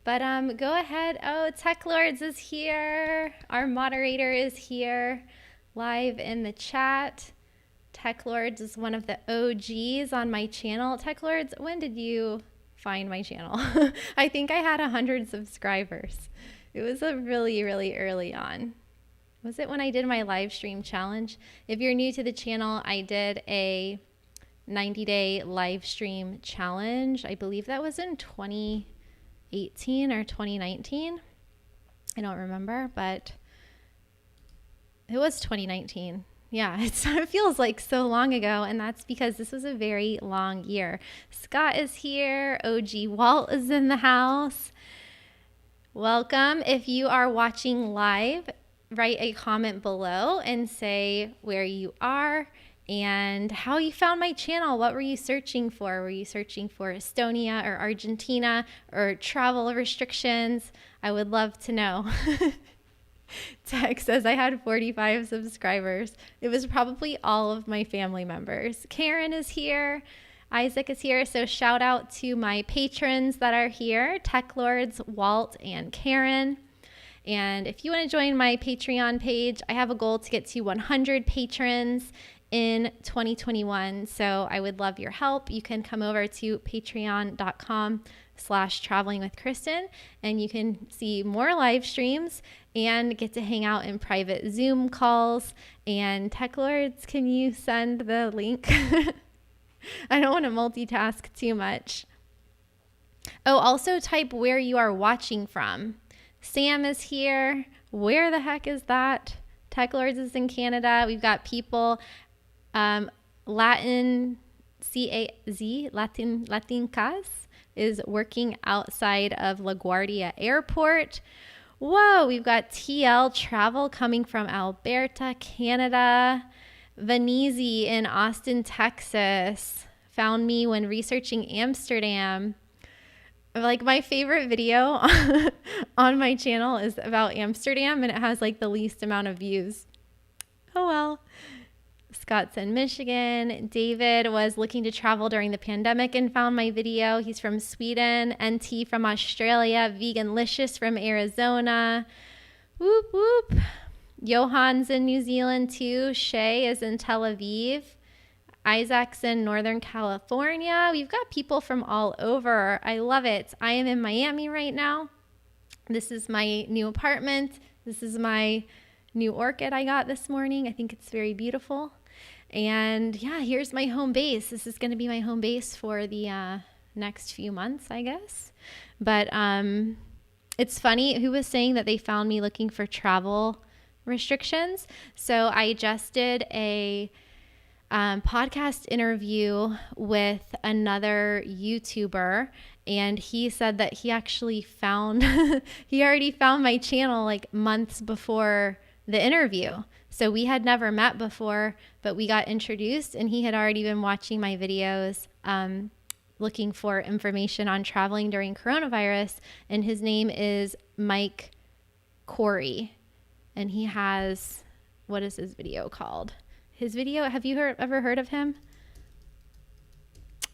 But go ahead. Oh, Tech Lords is here. Our moderator is here live in the chat. Tech Lords is one of the OGs on my channel. Tech Lords, when did you find my channel? I think I had 100 subscribers. It was a really early on. Was it when I did my live stream challenge? If you're new to the channel, I did a 90-day live stream challenge. I believe that was in 2018 or 2019. I don't remember, but it was 2019. Yeah, it feels like so long ago, and that's because this was a very long year. Scott is here. OG Walt is in the house. Welcome. If you are watching live, write a comment below and say where you are and how you found my channel. What were you searching for? Were you searching for Estonia or Argentina or travel restrictions? I would love to know. Tech says I had 45 subscribers. It was probably all of my family members. Karen is here. Isaac is here. So shout out to my patrons that are here, Tech Lords, Walt, and Karen. And if you want to join my Patreon page, I have a goal to get to 100 patrons in 2021. So I would love your help. You can come over to patreon.com/travelingwithkristin and you can see more live streams and get to hang out in private Zoom calls. And Tech Lords, can you send the link? I don't want to multitask too much. Oh, also type where you are watching from. Sam is here. Where the heck is that? Tech Lords is in Canada. We've got people, Latin Latincas is working outside of LaGuardia Airport. Whoa, we've got TL Travel coming from Alberta, Canada. Vanese in Austin, Texas found me when researching Amsterdam. Like, my favorite video on my channel is about Amsterdam, and it has like the least amount of views. Oh well. Scott's in Michigan. David was looking to travel during the pandemic and found my video. He's from Sweden. NT from Australia. Veganlicious from Arizona. Whoop whoop. Johan's in New Zealand too. Shay is in Tel Aviv. Isaac's in Northern California. We've got people from all over. I love it. I am in Miami right now. This is my new apartment. This is my new orchid I got this morning. I think it's very beautiful. And yeah, here's my home base. This is going to be my home base for the next few months, I guess. But it's funny. Who was saying that they found me looking for travel restrictions? So I just did a podcast interview with another YouTuber, and he said that he actually found he already found my channel like months before the interview. So we had never met before, but we got introduced, and he had already been watching my videos looking for information on traveling during coronavirus, and his name is Mike Corey, and he has, what is his video called? His video, have you ever heard of him?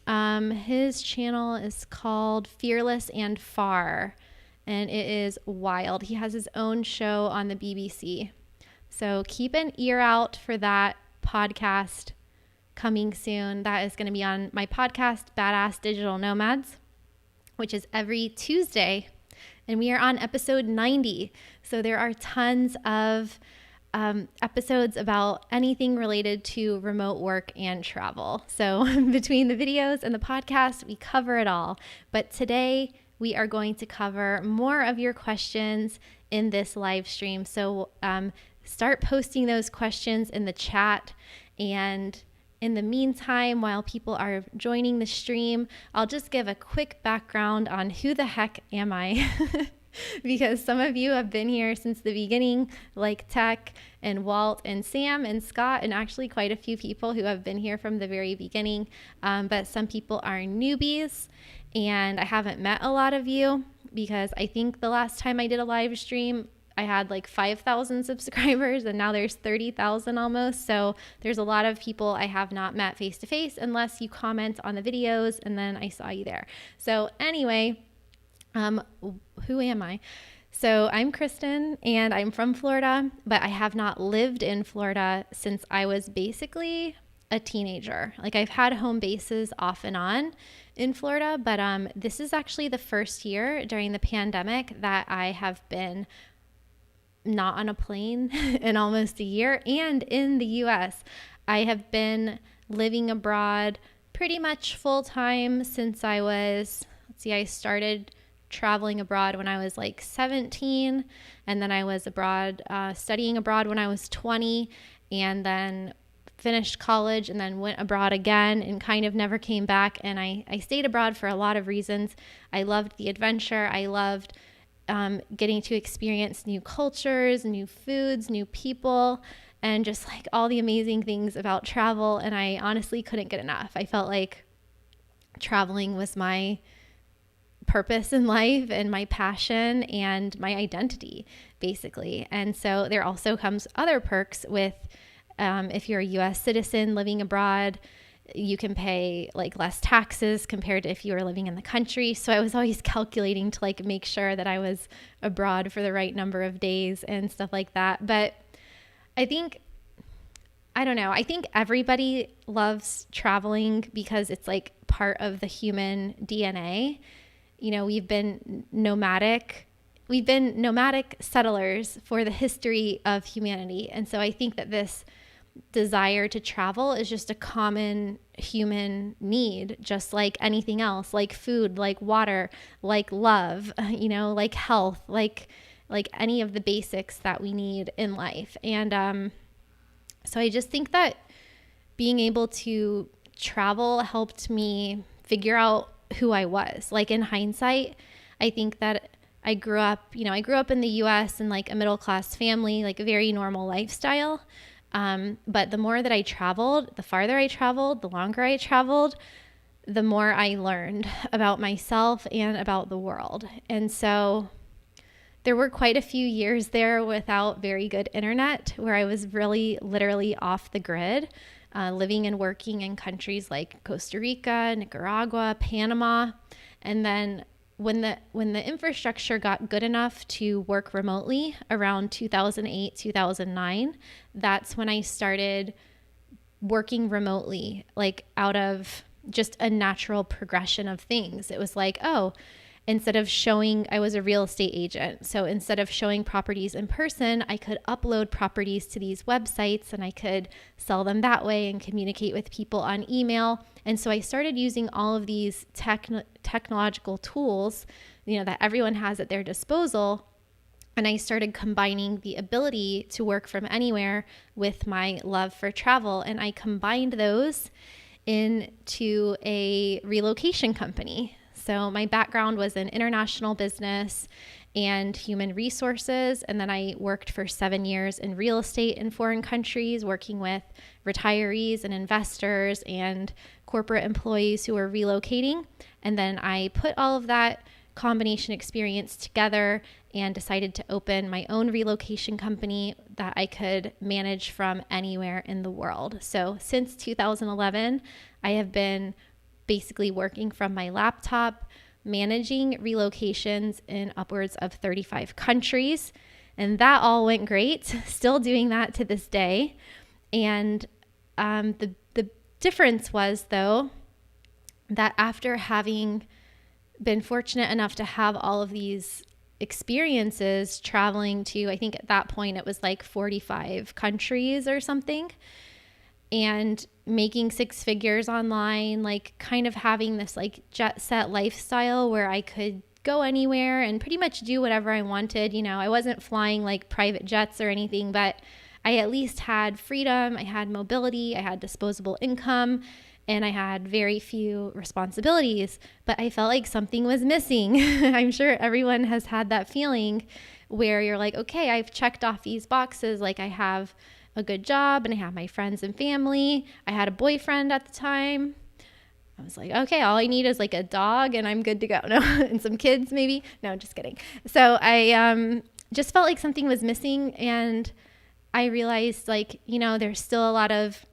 His channel is called Fearless and Far, and it is wild. He has his own show on the BBC. So keep an ear out for that podcast coming soon. That is going to be on my podcast, Badass Digital Nomads, which is every Tuesday. And we are on episode 90. So there are tons of episodes about anything related to remote work and travel. So between the videos and the podcast, we cover it all. But today we are going to cover more of your questions in this live stream. So start posting those questions in the chat. And in the meantime, while people are joining the stream, I'll just give a quick background on who the heck am I? Because some of you have been here since the beginning, like Tech and Walt and Sam and Scott, and actually quite a few people who have been here from the very beginning. But some people are newbies, and I haven't met a lot of you because I think the last time I did a live stream, I had like 5,000 subscribers, and now there's 30,000 almost. So there's a lot of people I have not met face to face unless you comment on the videos and then I saw you there. So anyway, Um, who am I? So I'm Kristin and I'm from Florida, but I have not lived in Florida since I was basically a teenager. Like I've had home bases off and on in Florida, but this is actually the first year during the pandemic that I have been not on a plane in almost a year. And in the US, I have been living abroad pretty much full time since I started traveling abroad when I was like 17. And then I was abroad, studying abroad when I was 20, and then finished college and then went abroad again and kind of never came back. And I stayed abroad for a lot of reasons. I loved the adventure. I loved getting to experience new cultures, new foods, new people, and just like all the amazing things about travel. And I honestly couldn't get enough. I felt like traveling was my purpose in life and my passion and my identity, basically. And so there also comes other perks with if you're a US citizen living abroad, you can pay like less taxes compared to if you were living in the country. So I was always calculating to like make sure that I was abroad for the right number of days and stuff like that. But I think everybody loves traveling because it's like part of the human DNA. You know, we've been nomadic settlers for the history of humanity. And so I think that this desire to travel is just a common human need, just like anything else, like food, like water, like love, like health, like any of the basics that we need in life. And so I just think that being able to travel helped me figure out who I was. Like in hindsight, I think that I grew up in the US in like a middle class family, like a very normal lifestyle. But the more that I traveled, the farther I traveled, the longer I traveled, the more I learned about myself and about the world. And so there were quite a few years there without very good internet where I was really literally off the grid, living and working in countries like Costa Rica, Nicaragua, Panama. And then when the infrastructure got good enough to work remotely around 2008, 2009, that's when I started working remotely, like out of just a natural progression of things. It was like, oh, I was a real estate agent. So instead of showing properties in person, I could upload properties to these websites and I could sell them that way and communicate with people on email. And so I started using all of these technological tools, that everyone has at their disposal. And I started combining the ability to work from anywhere with my love for travel. And I combined those into a relocation company. So my background was in international business and human resources. And then I worked for 7 years in real estate in foreign countries, working with retirees and investors and corporate employees who were relocating. And then I put all of that combination experience together and decided to open my own relocation company that I could manage from anywhere in the world. So since 2011, I have been basically working from my laptop, managing relocations in upwards of 35 countries. And that all went great. Still doing that to this day. And the difference was, though, that after having been fortunate enough to have all of these experiences traveling to, I think at that point it was like 45 countries or something, and making six figures online, like kind of having this like jet set lifestyle where I could go anywhere and pretty much do whatever I wanted. I wasn't flying like private jets or anything, but I at least had freedom. I had mobility, I had disposable income, and I had very few responsibilities, but I felt like something was missing. I'm sure everyone has had that feeling where you're like, okay, I've checked off these boxes. Like I have a good job and I have my friends and family. I had a boyfriend at the time. I was like, okay, all I need is like a dog and I'm good to go. No, and some kids maybe. No, just kidding. So I just felt like something was missing, and I realized like, there's still a lot of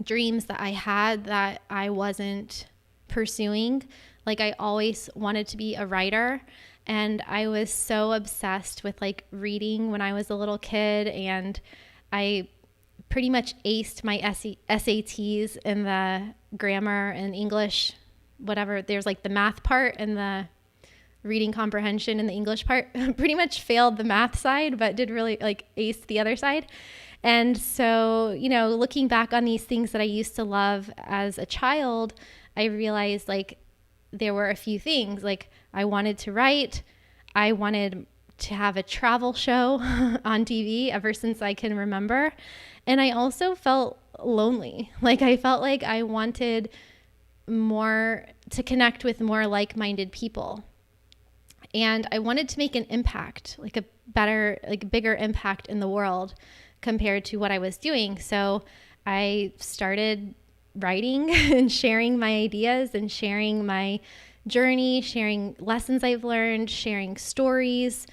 dreams that I had that I wasn't pursuing. Like I always wanted to be a writer, and I was so obsessed with like reading when I was a little kid, and I pretty much aced my SATs in the grammar and English, whatever. There's like the math part and the reading comprehension in the English part. Pretty much failed the math side, but did really like ace the other side. And so, you know, looking back on these things that I used to love as a child, I realized like there were a few things. Like I wanted to write, I wanted to have a travel show on TV ever since I can remember. And I also felt lonely. Like I felt like I wanted more to connect with more like-minded people. And I wanted to make an impact, like a better, like bigger impact in the world compared to what I was doing. So I started writing and sharing my ideas and sharing my journey, sharing lessons I've learned, sharing stories,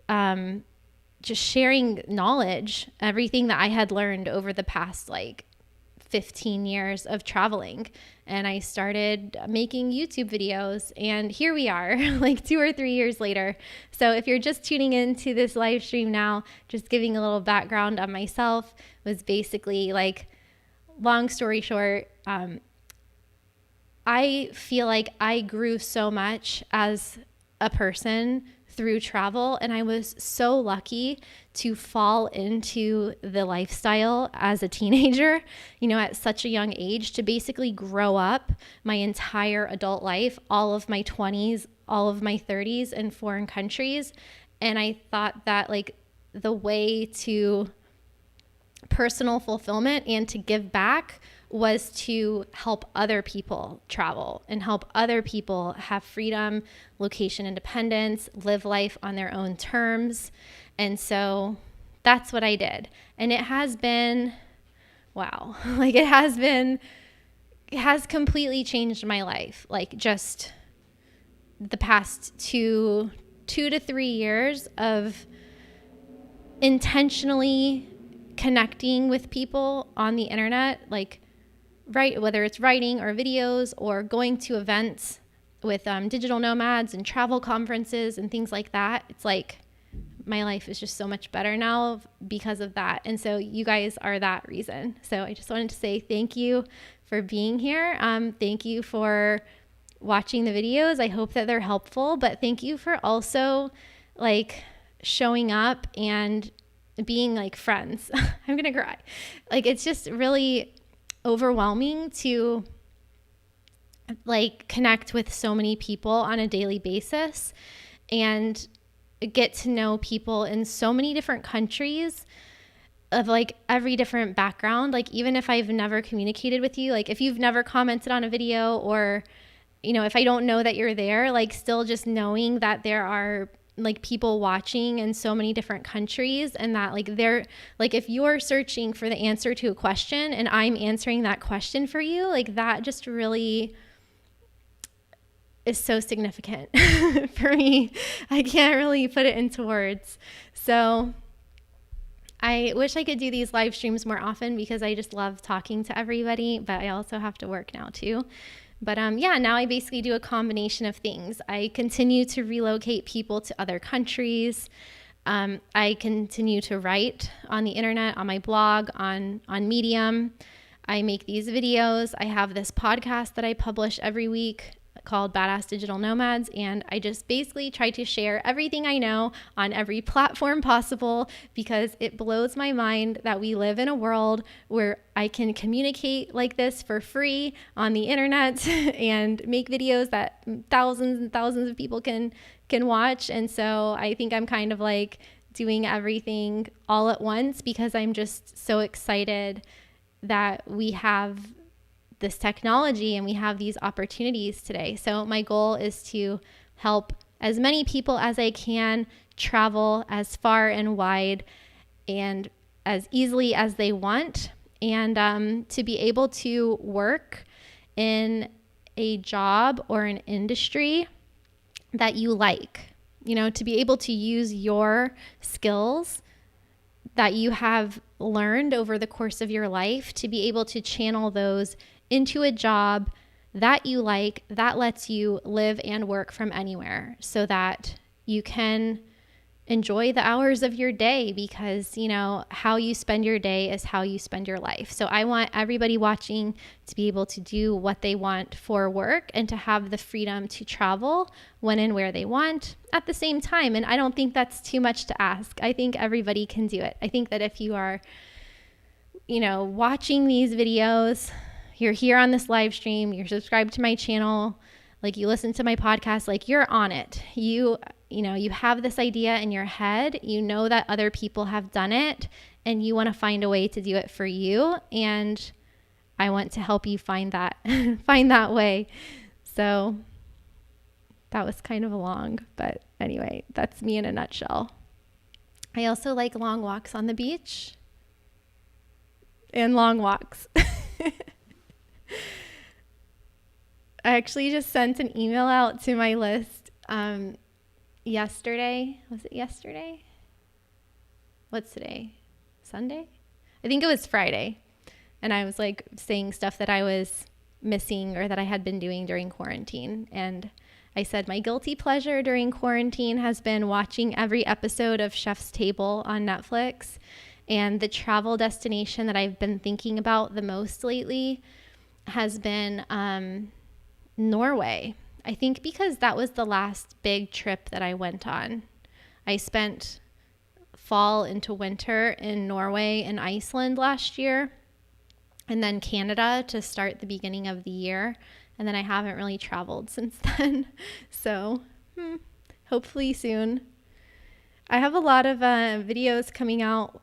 just sharing knowledge, everything that I had learned over the past like 15 years of traveling. And I started making YouTube videos, and here we are like 2 or 3 years later. So if you're just tuning into this live stream now, just giving a little background on myself, was basically like, long story short, I feel like I grew so much as a person through travel, and I was so lucky to fall into the lifestyle as a teenager, you know, at such a young age, to basically grow up my entire adult life, all of my 20s, all of my 30s in foreign countries. And I thought that like the way to personal fulfillment and to give back was to help other people travel and help other people have freedom, location independence, live life on their own terms. And so that's what I did. And it has been, wow, like it has completely changed my life. Like just the past two to 3 years of intentionally connecting with people on the internet, like whether it's writing or videos or going to events with digital nomads and travel conferences and things like that. It's like my life is just so much better now because of that. And so you guys are that reason. So I just wanted to say thank you for being here. Thank you for watching the videos. I hope that they're helpful, but thank you for also like showing up and being like friends. I'm gonna cry. Like it's just really overwhelming to like connect with so many people on a daily basis and get to know people in so many different countries of like every different background. Like even if I've never communicated with you, like if you've never commented on a video, or you know, if I don't know that you're there, like still just knowing that there are like people watching in so many different countries, and that like they're like, if you're searching for the answer to a question and I'm answering that question for you, like that just really is so significant for me. I can't really put it into words. So I wish I could do these live streams more often because I just love talking to everybody, but I also have to work now too. But yeah, now I basically do a combination of things. I continue to relocate people to other countries. I continue to write on the internet, on my blog, on Medium. I make these videos. I have this podcast that I publish every week called Badass Digital Nomads, and I just basically try to share everything I know on every platform possible, because it blows my mind that we live in a world where I can communicate like this for free on the internet and make videos that thousands and thousands of people can watch. And so I think I'm kind of like doing everything all at once because I'm just so excited that we have this technology and we have these opportunities today. So my goal is to help as many people as I can travel as far and wide and as easily as they want, and to be able to work in a job or an industry that you like, you know, to be able to use your skills that you have learned over the course of your life, to be able to channel those into a job that you like, that lets you live and work from anywhere so that you can enjoy the hours of your day, because, you know, how you spend your day is how you spend your life. So I want everybody watching to be able to do what they want for work and to have the freedom to travel when and where they want at the same time. And I don't think that's too much to ask. I think everybody can do it. I think that if you are, you know, watching these videos, you're here on this live stream, you're subscribed to my channel, like you listen to my podcast, like you're on it. You know, you have this idea in your head, you know that other people have done it, and you want to find a way to do it for you. And I want to help you find that, find that way. So that was kind of long, but anyway, that's me in a nutshell. I also like long walks on the beach and long walks. I actually just sent an email out to my list yesterday. Was it yesterday? What's today? Sunday? I think it was Friday. And I was like saying stuff that I was missing or that I had been doing during quarantine. And I said my guilty pleasure during quarantine has been watching every episode of Chef's Table on Netflix. And the travel destination that I've been thinking about the most lately has been Norway. I think because that was the last big trip that I went on. I spent fall into winter in Norway and Iceland last year, and then Canada to start the beginning of the year. And then I haven't really traveled since then. So hopefully soon. I have a lot of videos coming out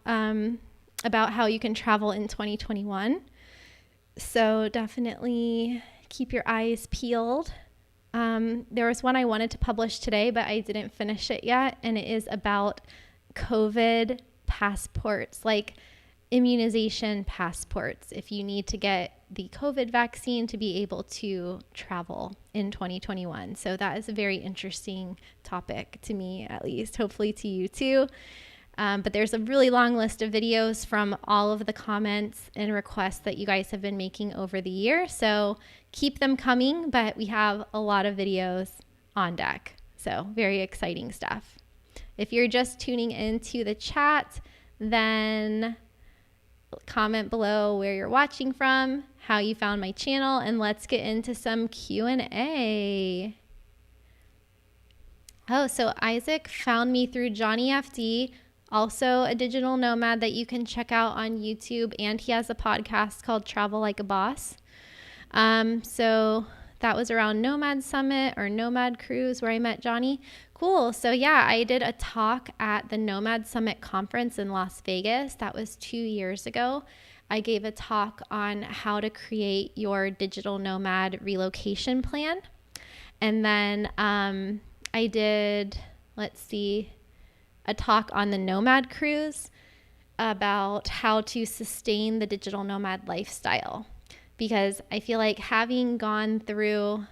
about how you can travel in 2021. So definitely keep your eyes peeled. There was one I wanted to publish today, but I didn't finish it yet. And it is about COVID passports, like immunization passports, if you need to get the COVID vaccine to be able to travel in 2021. So that is a very interesting topic to me, at least, hopefully to you too. But there's a really long list of videos from all of the comments and requests that you guys have been making over the year. So keep them coming, but we have a lot of videos on deck. So very exciting stuff. If you're just tuning into the chat, then comment below where you're watching from, how you found my channel, and let's get into some Q&A. Oh, so Isaac found me through Johnny FD, also a digital nomad that you can check out on YouTube, and he has a podcast called Travel Like a Boss. So that was around Nomad Summit or Nomad Cruise where I met Johnny. Cool. So yeah, I did a talk at the Nomad Summit conference in Las Vegas. That was 2 years ago. I gave a talk on how to create your digital nomad relocation plan. And then I did, a talk on the Nomad Cruise about how to sustain the digital nomad lifestyle. Because I feel like having gone through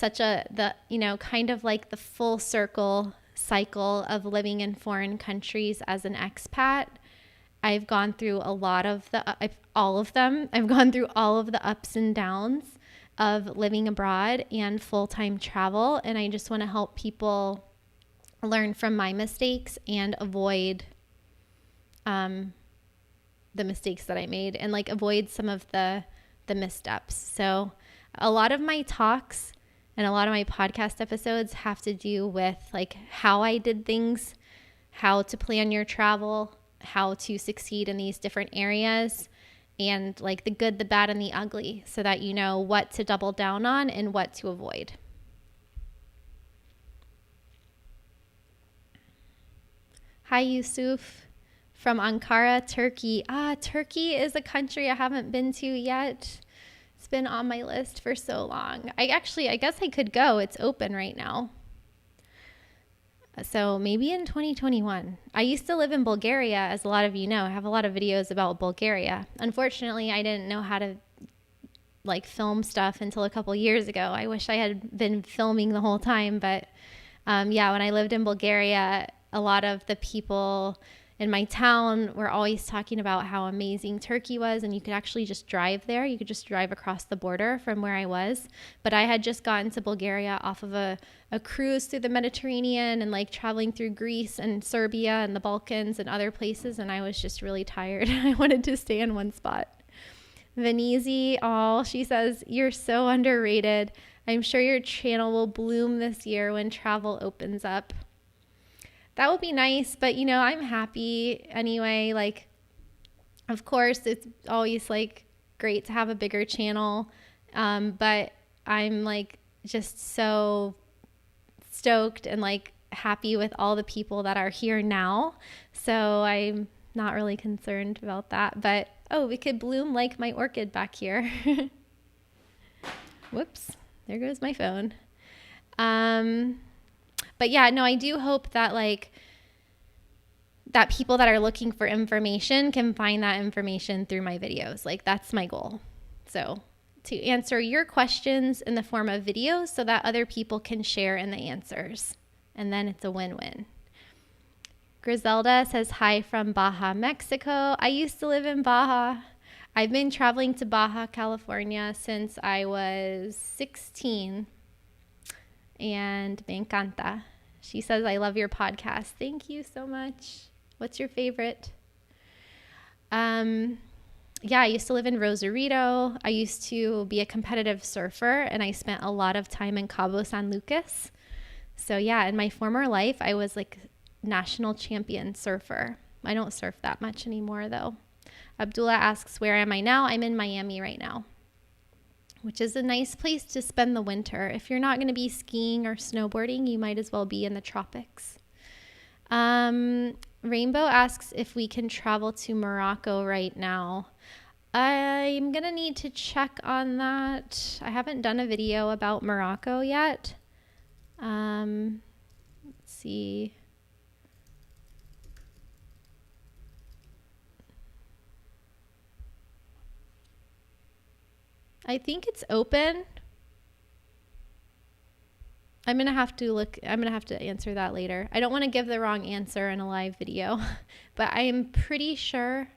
kind of like the full circle cycle of living in foreign countries as an expat, I've gone through all of them. I've gone through all of the ups and downs of living abroad and full-time travel. And I just want to help people learn from my mistakes and avoid the mistakes that I made, and like avoid some of the missteps. So a lot of my talks and a lot of my podcast episodes have to do with like how I did things, how to plan your travel, how to succeed in these different areas, and like the good, the bad, and the ugly, so that you know what to double down on and what to avoid. Hi, Yusuf from Ankara, Turkey. Turkey is a country I haven't been to yet. It's been on my list for so long. I guess I could go. It's open right now. So maybe in 2021. I used to live in Bulgaria, as a lot of you know. I have a lot of videos about Bulgaria. Unfortunately, I didn't know how to like film stuff until a couple years ago. I wish I had been filming the whole time, but when I lived in Bulgaria, a lot of the people in my town were always talking about how amazing Turkey was, and you could actually just drive there. You could just drive across the border from where I was. But I had just gotten to Bulgaria off of a cruise through the Mediterranean and like traveling through Greece and Serbia and the Balkans and other places, and I was just really tired. I wanted to stay in one spot. Venizi, she says, you're so underrated. I'm sure your channel will bloom this year when travel opens up. That would be nice, but I'm happy anyway. Like, of course, it's always like great to have a bigger channel, but I'm like just so stoked and like happy with all the people that are here now. So I'm not really concerned about that, but we could bloom like my orchid back here. Whoops, there goes my phone. But yeah, no, I do hope that like that people that are looking for information can find that information through my videos. Like that's my goal. So to answer your questions in the form of videos so that other people can share in the answers. And then it's a win-win. Griselda says hi from Baja, Mexico. I used to live in Baja. I've been traveling to Baja, California since I was 16. And me encanta. She says, I love your podcast. Thank you so much. What's your favorite? Yeah, I used to live in Rosarito. I used to be a competitive surfer, and I spent a lot of time in Cabo San Lucas. So yeah, in my former life, I was like national champion surfer. I don't surf that much anymore though. Abdullah asks, where am I now? I'm in Miami right now, which is a nice place to spend the winter. If you're not going to be skiing or snowboarding, you might as well be in the tropics. Rainbow asks if we can travel to Morocco right now. I'm going to need to check on that. I haven't done a video about Morocco yet. Let's see. I think it's open. I'm going to have to answer that later. I don't want to give the wrong answer in a live video, but I am pretty sure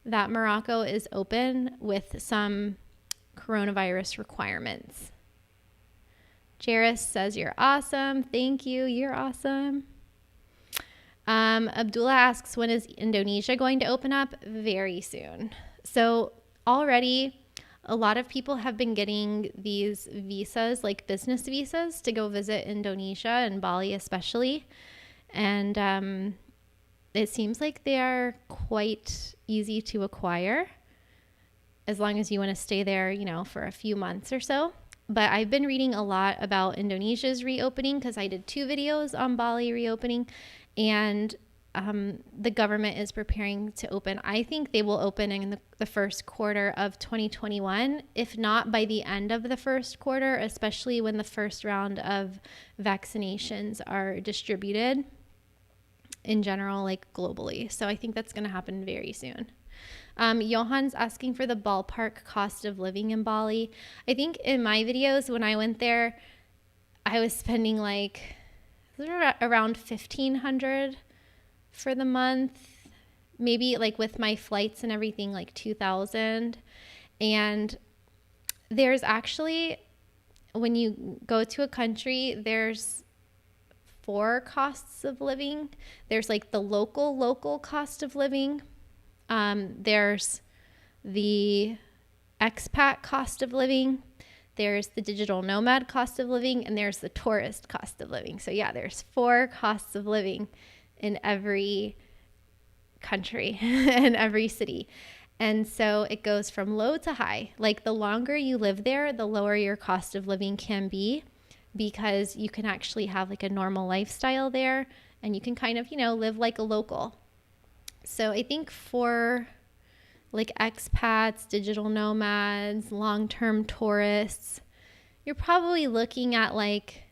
that Morocco is open with some coronavirus requirements. Jairus says, you're awesome. Thank you. You're awesome. Abdullah asks, when is Indonesia going to open up? Very soon. So already a lot of people have been getting these visas, like business visas, to go visit Indonesia and Bali especially. And it seems like they are quite easy to acquire as long as you want to stay there, for a few months or so. But I've been reading a lot about Indonesia's reopening because I did 2 videos on Bali reopening, and the government is preparing to open. I think they will open in the first quarter of 2021, if not by the end of the first quarter, especially when the first round of vaccinations are distributed in general, like globally. So I think that's going to happen very soon. Johan's asking for the ballpark cost of living in Bali. I think in my videos when I went there, I was spending like around $1,500 for the month, maybe like with my flights and everything, like $2,000. And there's actually, when you go to a country, there's 4 costs of living. There's like the local cost of living. There's the expat cost of living. There's the digital nomad cost of living, and there's the tourist cost of living. So yeah, there's 4 costs of living in every country and every city. And so it goes from low to high. Like the longer you live there, the lower your cost of living can be, because you can actually have like a normal lifestyle there, and you can kind of, live like a local. So I think for like expats, digital nomads, long-term tourists, you're probably looking at like,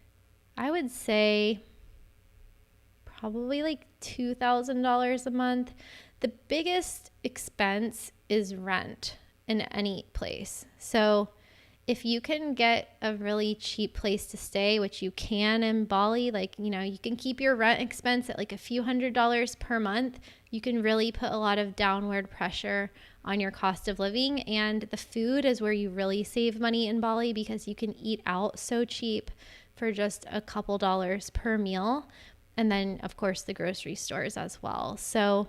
I would say probably like $2,000 a month. The biggest expense is rent in any place. So if you can get a really cheap place to stay, which you can in Bali, like, you know, you can keep your rent expense at like a few $100s per month, you can really put a lot of downward pressure on your cost of living. And the food is where you really save money in Bali, because you can eat out so cheap for just a couple dollars per meal. And then, of course, the grocery stores as well. So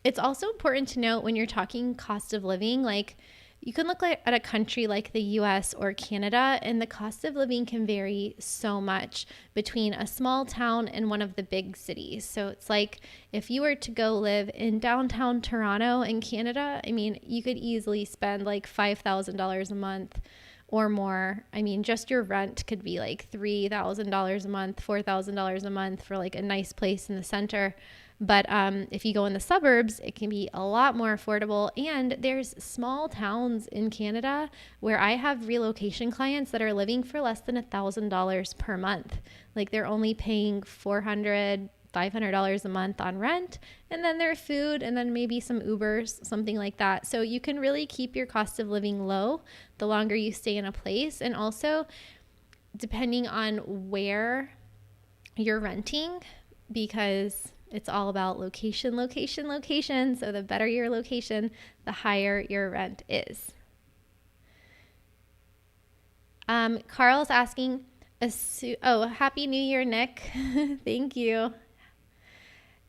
it's also important to note when you're talking cost of living, like, you can look at a country like the US or Canada, and the cost of living can vary so much between a small town and one of the big cities. So it's like if you were to go live in downtown Toronto in Canada, I mean, you could easily spend like $5,000 a month or more. I mean, just your rent could be like $3,000 a month, $4,000 a month for like a nice place in the center. But if you go in the suburbs, it can be a lot more affordable. And there's small towns in Canada where I have relocation clients that are living for less than $1,000 per month. Like, they're only paying $400, $500 a month on rent, and then their food, and then maybe some Ubers, something like that. So you can really keep your cost of living low the longer you stay in a place. And also, depending on where you're renting, because it's all about location, location, location. So the better your location, the higher your rent is. Carl's asking, Happy New Year, Nick. Thank you.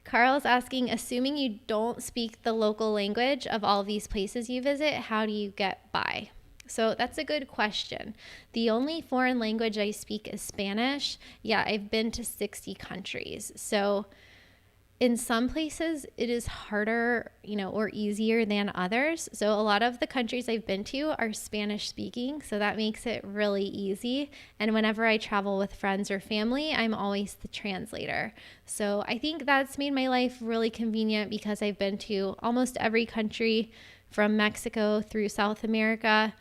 Carl's asking, assuming you don't speak the local language of all of these places you visit, how do you get by? So that's a good question. The only foreign language I speak is Spanish. Yeah, I've been to 60 countries. So in some places it is harder, or easier than others. So a lot of the countries I've been to are Spanish speaking, so that makes it really easy. And whenever I travel with friends or family, I'm always the translator. So I think that's made my life really convenient, because I've been to almost every country from Mexico through South America.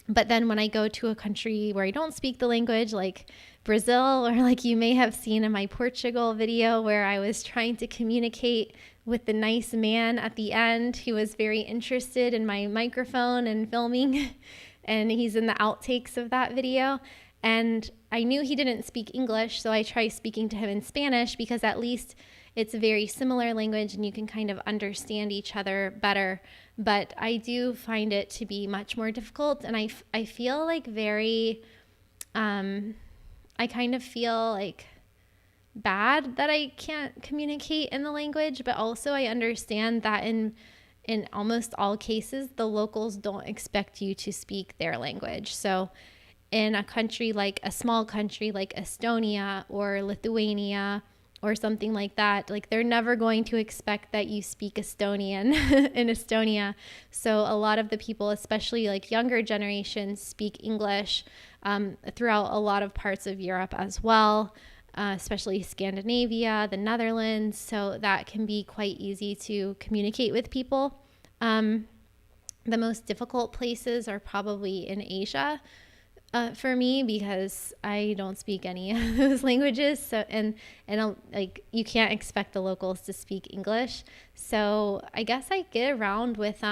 But then when I go to a country where I don't speak the language, like Brazil, or like you may have seen in my Portugal video where I was trying to communicate with the nice man at the end who was very interested in my microphone and filming, and he's in the outtakes of that video. And I knew he didn't speak English, so I tried speaking to him in Spanish, because at least it's a very similar language and you can kind of understand each other better. But I do find it to be much more difficult, and I feel like I kind of feel like bad that I can't communicate in the language, but also I understand that in almost all cases, the locals don't expect you to speak their language. So in a small country like Estonia or Lithuania or something like that, like they're never going to expect that you speak Estonian in Estonia. So a lot of the people, especially like younger generations, speak English throughout a lot of parts of Europe as well, especially Scandinavia, the Netherlands. So that can be quite easy to communicate with people. The most difficult places are probably in Asia. For me, because I don't speak any of those languages, so and like you can't expect the locals to speak English. So I guess I get around with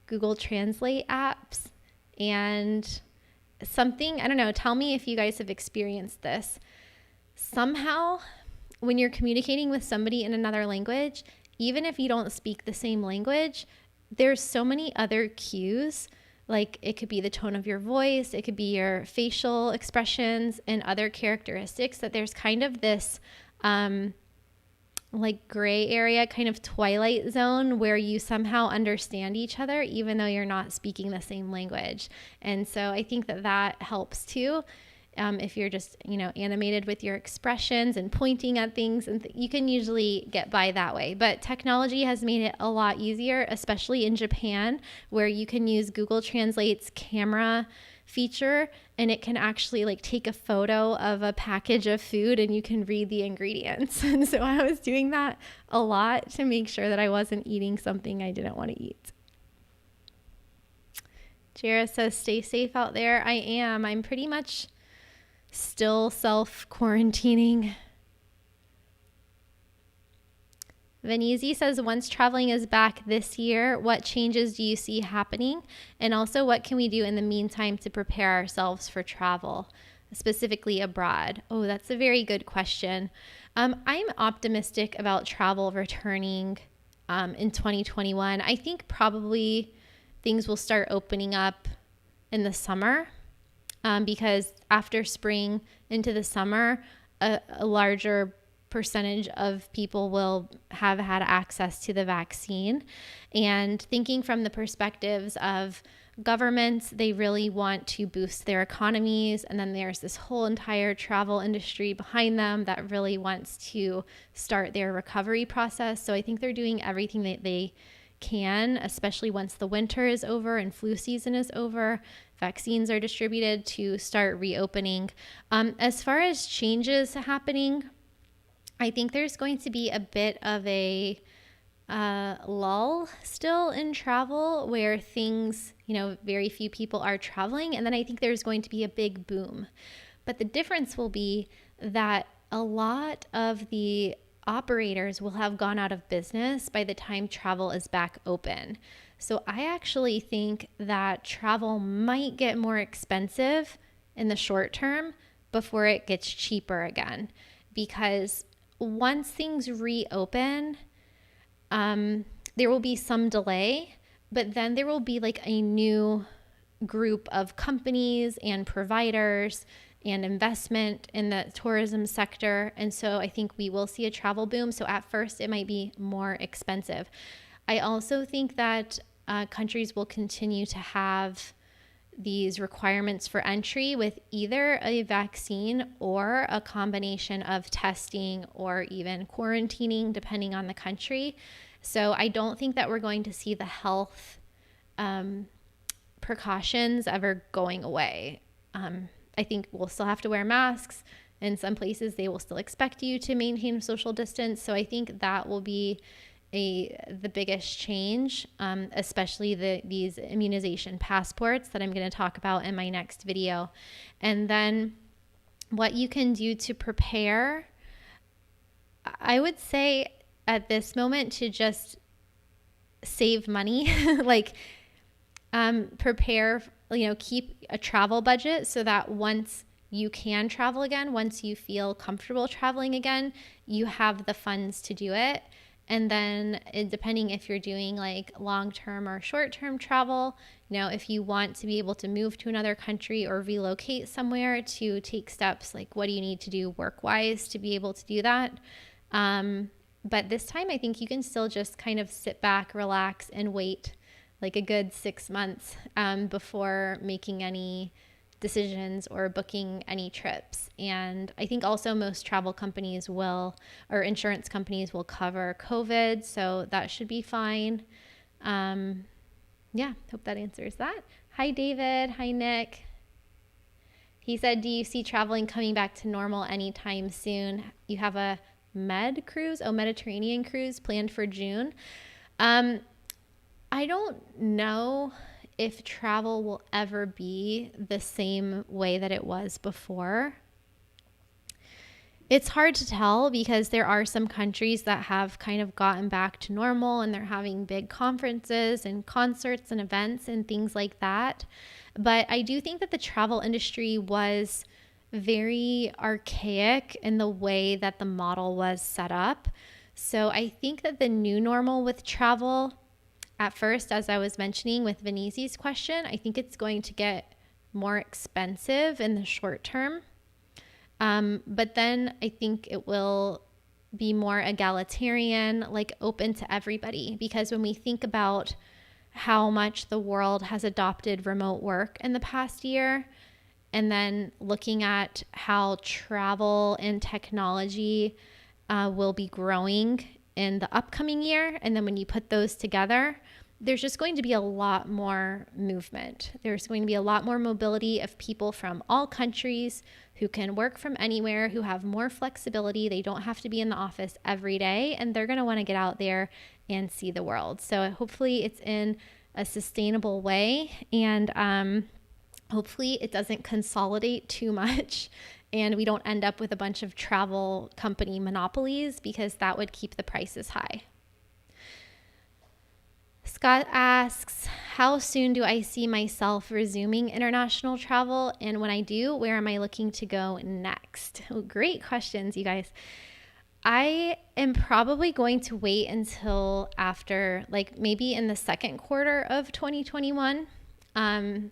Google Translate apps and something, I don't know, tell me if you guys have experienced this. Somehow, when you're communicating with somebody in another language, even if you don't speak the same language, there's so many other cues. Like it could be the tone of your voice, it could be your facial expressions and other characteristics, that there's kind of this like gray area, kind of twilight zone, where you somehow understand each other even though you're not speaking the same language. And so I think that helps too. If you're just, animated with your expressions and pointing at things, and you can usually get by that way. But technology has made it a lot easier, especially in Japan, where you can use Google Translate's camera feature, and it can actually like take a photo of a package of food and you can read the ingredients. And so I was doing that a lot to make sure that I wasn't eating something I didn't want to eat. Jara says, stay safe out there. I am. I'm pretty much still self-quarantining. Venezi says, once traveling is back this year, what changes do you see happening? And also, what can we do in the meantime to prepare ourselves for travel, specifically abroad? Oh, that's a very good question. I'm optimistic about travel returning in 2021. I think probably things will start opening up in the summer because after spring into the summer, a larger percentage of people will have had access to the vaccine. And thinking from the perspectives of governments, they really want to boost their economies. And then there's this whole entire travel industry behind them that really wants to start their recovery process. So I think they're doing everything that they can, especially once the winter is over and flu season is over, vaccines are distributed, to start reopening. As far as changes happening, I think there's going to be a bit of a lull still in travel where things, very few people are traveling. And then I think there's going to be a big boom. But the difference will be that a lot of the operators will have gone out of business by the time travel is back open. So I actually think that travel might get more expensive in the short term before it gets cheaper again, because once things reopen, there will be some delay, but then there will be like a new group of companies and providers and investment in the tourism sector. And so I think we will see a travel boom. So at first it might be more expensive. I also think that countries will continue to have these requirements for entry with either a vaccine or a combination of testing or even quarantining, depending on the country. So I don't think that we're going to see the health precautions ever going away. I think we'll still have to wear masks. In some places, they will still expect you to maintain social distance. So I think that will be the biggest change, especially these immunization passports that I'm going to talk about in my next video. And then what you can do to prepare, I would say at this moment to just save money, prepare, keep a travel budget so that once you can travel again, once you feel comfortable traveling again, you have the funds to do it. And then depending if you're doing like long-term or short-term travel, if you want to be able to move to another country or relocate somewhere, to take steps like what do you need to do work-wise to be able to do that. But this time I think you can still just kind of sit back, relax, and wait like a good 6 months before making any decisions or booking any trips. And I think also most travel companies or insurance companies will cover COVID, so that should be fine. Hope that answers that. Hi, David. Hi, Nick. He said, do you see traveling coming back to normal anytime soon? You have a Mediterranean cruise planned for June. I don't know if travel will ever be the same way that it was before. It's hard to tell because there are some countries that have kind of gotten back to normal and they're having big conferences and concerts and events and things like that. But I do think that the travel industry was very archaic in the way that the model was set up. So I think that the new normal with travel, at first, as I was mentioning with Venezi's question, I think it's going to get more expensive in the short term. But then I think it will be more egalitarian, like open to everybody. Because when we think about how much the world has adopted remote work in the past year, and then looking at how travel and technology will be growing in the upcoming year, and then when you put those together, there's just going to be a lot more movement. There's going to be a lot more mobility of people from all countries who can work from anywhere, who have more flexibility. They don't have to be in the office every day, and they're going to want to get out there and see the world. So hopefully it's in a sustainable way, and hopefully it doesn't consolidate too much and we don't end up with a bunch of travel company monopolies, because that would keep the prices high. Scott asks, how soon do I see myself resuming international travel? And when I do, where am I looking to go next? Oh, great questions, you guys. I am probably going to wait until after, like maybe in the second quarter of 2021. I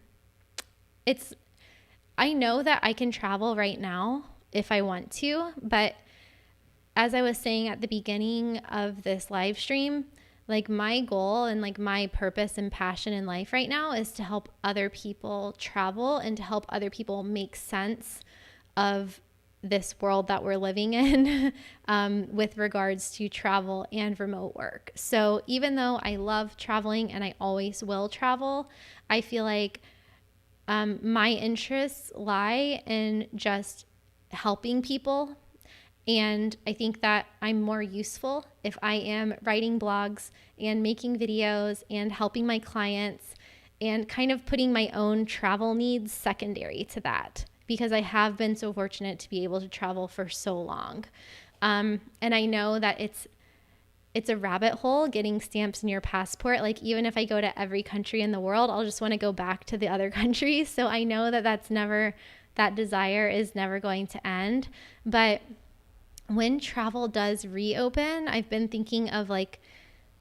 know that I can travel right now if I want to, but as I was saying at the beginning of this live stream, like my goal and like my purpose and passion in life right now is to help other people travel and to help other people make sense of this world that we're living in with regards to travel and remote work. So even though I love traveling and I always will travel, I feel like my interests lie in just helping people. And I think that I'm more useful if I am writing blogs and making videos and helping my clients and kind of putting my own travel needs secondary to that, because I have been so fortunate to be able to travel for so long. And I know that it's a rabbit hole getting stamps in your passport. Like even if I go to every country in the world, I'll just want to go back to the other countries. So I know that that desire is never going to end. But when travel does reopen, I've been thinking of like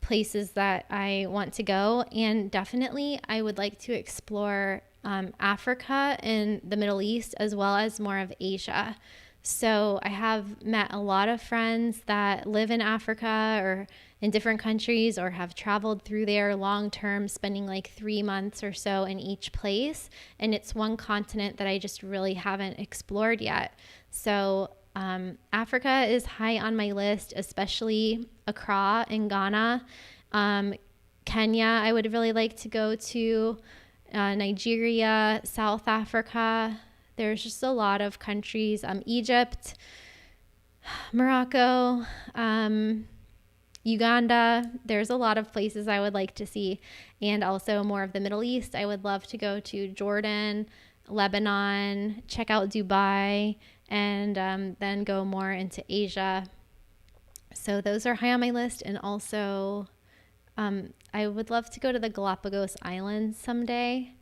places that I want to go, and definitely I would like to explore Africa and the Middle East, as well as more of Asia. So I have met a lot of friends that live in Africa or in different countries, or have traveled through there long term, spending like 3 months or so in each place. And it's one continent that I just really haven't explored yet. So Africa is high on my list, especially Accra in Ghana. Kenya, I would really like to go to. Nigeria, South Africa. There's just a lot of countries. Egypt, Morocco, Uganda. There's a lot of places I would like to see. And also more of the Middle East. I would love to go to Jordan, Lebanon, check out Dubai, and then go more into Asia. So those are high on my list. And also I would love to go to the Galapagos Islands someday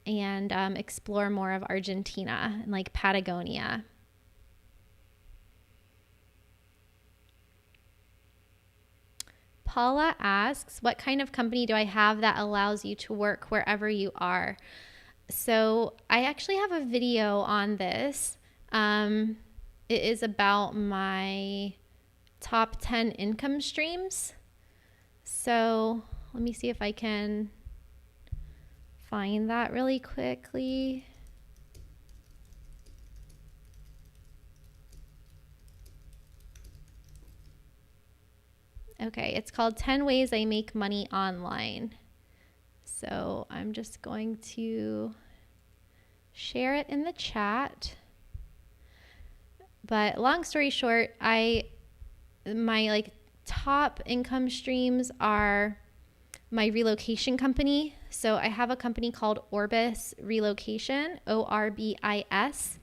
and explore more of Argentina and like Patagonia. Paula asks, what kind of company do I have that allows you to work wherever you are? So I actually have a video on this. It is about my top 10 income streams. So let me see if I can find that really quickly. Okay, it's called 10 Ways I Make Money Online. So I'm just going to share it in the chat. But long story short, my like top income streams are my relocation company. So I have a company called Orbis Relocation, ORBIS,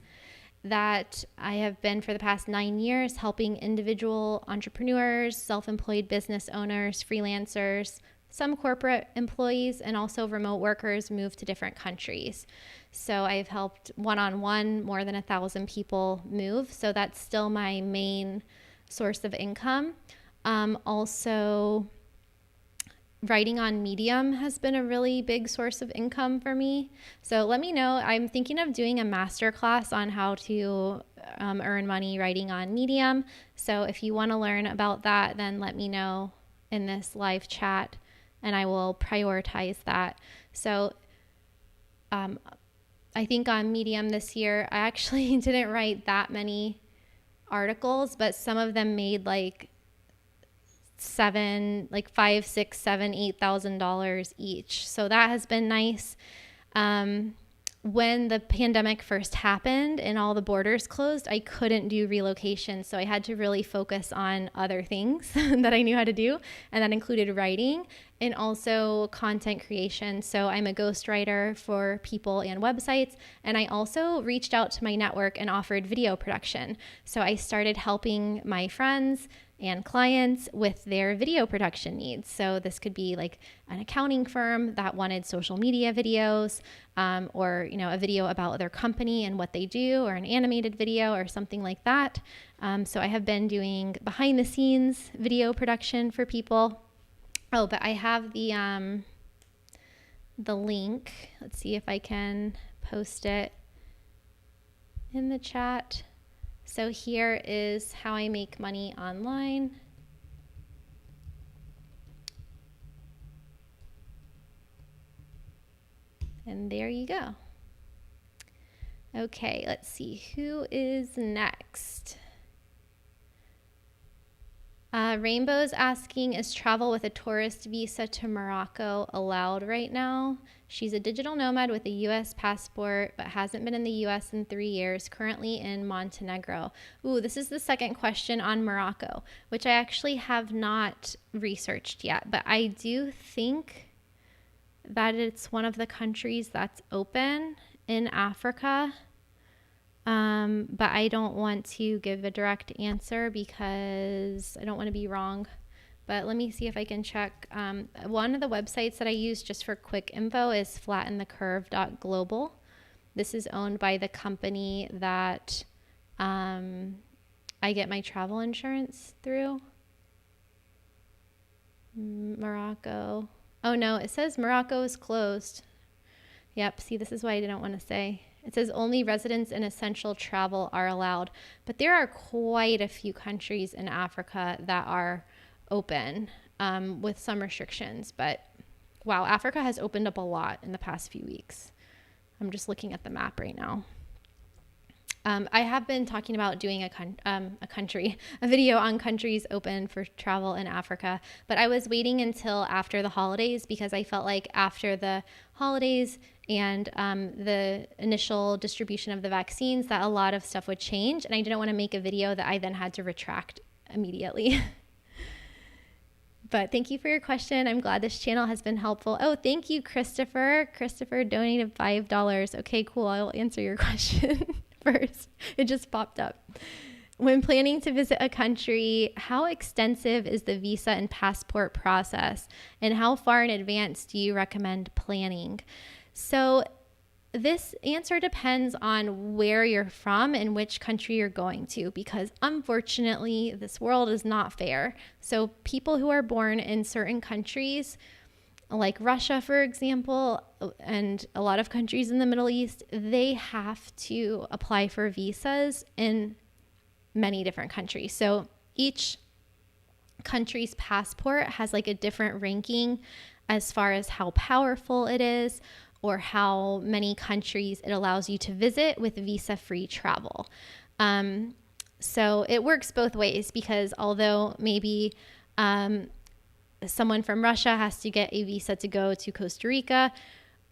that I have been for the past 9 years helping individual entrepreneurs, self-employed business owners, freelancers, some corporate employees, and also remote workers move to different countries. So I've helped one-on-one more than 1,000 people move. So that's still my main source of income. Also, writing on Medium has been a really big source of income for me. So let me know. I'm thinking of doing a masterclass on how to earn money writing on Medium. So if you want to learn about that, then let me know in this live chat and I will prioritize that. So I think on Medium this year, I actually didn't write that many articles, but some of them made like $5,000, $6,000, $7,000, $8,000 each. So that has been nice. When the pandemic first happened and all the borders closed, I couldn't do relocation. So I had to really focus on other things that I knew how to do. And that included writing and also content creation. So I'm a ghostwriter for people and websites. And I also reached out to my network and offered video production. So I started helping my friends and clients with their video production needs. So this could be like an accounting firm that wanted social media videos, or a video about their company and what they do, or an animated video or something like that. So I have been doing behind the scenes video production for people. Oh, but I have the link. Let's see if I can post it in the chat. So here is how I make money online. And there you go. Okay, let's see who is next. Rainbow's asking, is travel with a tourist visa to Morocco allowed right now? She's a digital nomad with a U.S. passport, but hasn't been in the U.S. in 3 years, currently in Montenegro. Ooh, this is the second question on Morocco, which I actually have not researched yet, but I do think that it's one of the countries that's open in Africa. But I don't want to give a direct answer because I don't want to be wrong. But let me see if I can check. One of the websites that I use just for quick info is flattenthecurve.global. This is owned by the company that I get my travel insurance through. Morocco. Oh no, it says Morocco is closed. Yep, see, this is why I didn't want to say. It says only residents and essential travel are allowed. But there are quite a few countries in Africa that are open with some restrictions. But wow, Africa has opened up a lot in the past few weeks. I'm just looking at the map right now. I have been talking about doing a video on countries open for travel in Africa, but I was waiting until after the holidays because I felt like after the holidays and the initial distribution of the vaccines that a lot of stuff would change, and I didn't want to make a video that I then had to retract immediately. But thank you for your question. I'm glad this channel has been helpful. Oh, thank you, Christopher. Christopher donated $5. Okay, cool. I will answer your question first. It just popped up. When planning to visit a country, how extensive is the visa and passport process? And how far in advance do you recommend planning? So this answer depends on where you're from and which country you're going to, because unfortunately, this world is not fair. So people who are born in certain countries, like Russia, for example, and a lot of countries in the Middle East, they have to apply for visas in many different countries. So each country's passport has like a different ranking as far as how powerful it is, or how many countries it allows you to visit with visa-free travel. So it works both ways, because although maybe someone from Russia has to get a visa to go to Costa Rica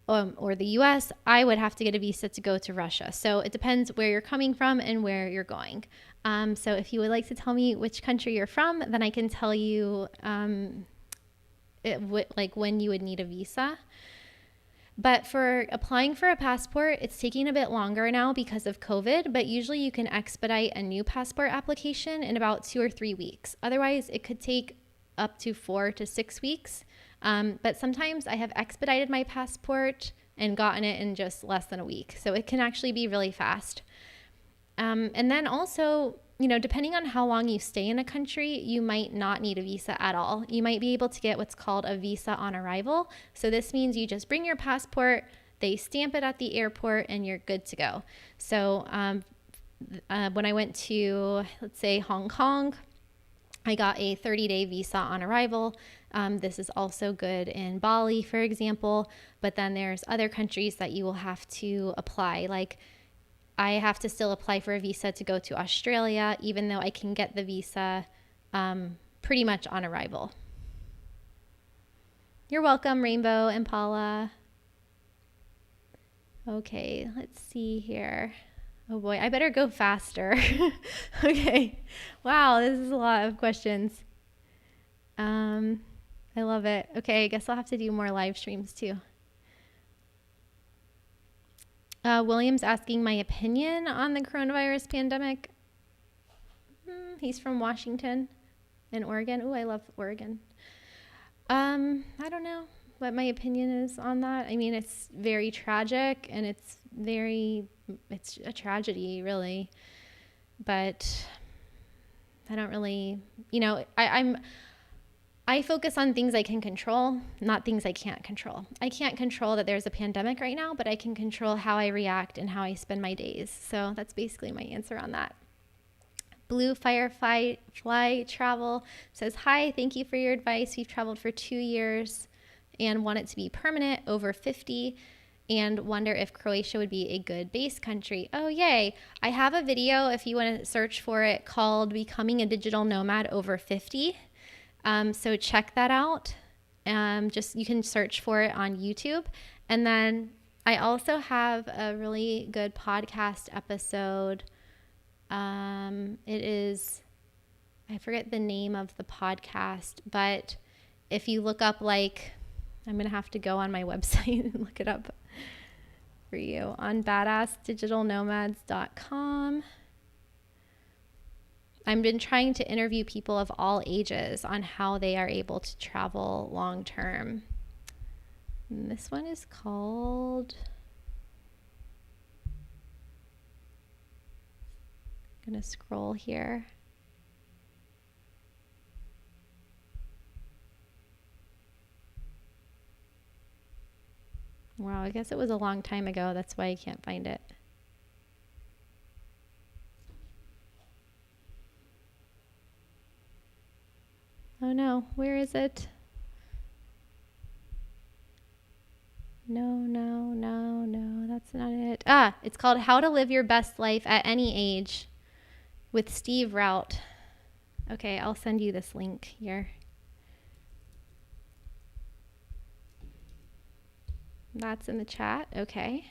or the US, I would have to get a visa to go to Russia. So it depends where you're coming from and where you're going. So if you would like to tell me which country you're from, then I can tell you like when you would need a visa. But for applying for a passport, it's taking a bit longer now because of COVID, but usually you can expedite a new passport application in about 2 or 3 weeks. Otherwise, it could take up to 4 to 6 weeks. But sometimes I have expedited my passport and gotten it in just less than a week. So it can actually be really fast. And then also, depending on how long you stay in a country, you might not need a visa at all. You might be able to get what's called a visa on arrival. So this means you just bring your passport, they stamp it at the airport, and you're good to go. So when I went to, let's say, Hong Kong, I got a 30-day visa on arrival. This is also good in Bali, for example. But then there's other countries that you will have to apply, like I have to still apply for a visa to go to Australia, even though I can get the visa pretty much on arrival. You're welcome, Rainbow and Paula. Okay, let's see here. Oh boy, I better go faster. Okay. Wow, this is a lot of questions. I love it. Okay, I guess I'll have to do more live streams too. William's asking my opinion on the coronavirus pandemic. He's from Washington. in Oregon. Ooh, I love Oregon. I don't know what my opinion is on that. I mean, it's very tragic and it's a tragedy, really. But I don't really, I focus on things I can control, not things I can't control. I can't control that there's a pandemic right now, but I can control how I react and how I spend my days. So that's basically my answer on that. Blue Firefly Travel says, hi, thank you for your advice. We've traveled for 2 years and want it to be permanent, over 50, and wonder if Croatia would be a good base country. Oh, yay. I have a video, if you want to search for it, called Becoming a Digital Nomad Over 50. So check that out. You can search for it on YouTube. And then I also have a really good podcast episode. It is, I forget the name of the podcast, but if you look up, I'm going to have to go on my website and look it up for you on badassdigitalnomads.com. I've been trying to interview people of all ages on how they are able to travel long term. And this one is called, I'm going to scroll here. Wow, I guess it was a long time ago. That's why I can't find it. Oh no, where is it? No, that's not it. It's called How to Live Your Best Life at Any Age with Steve Rout. Okay, I'll send you this link here. That's in the chat. Okay.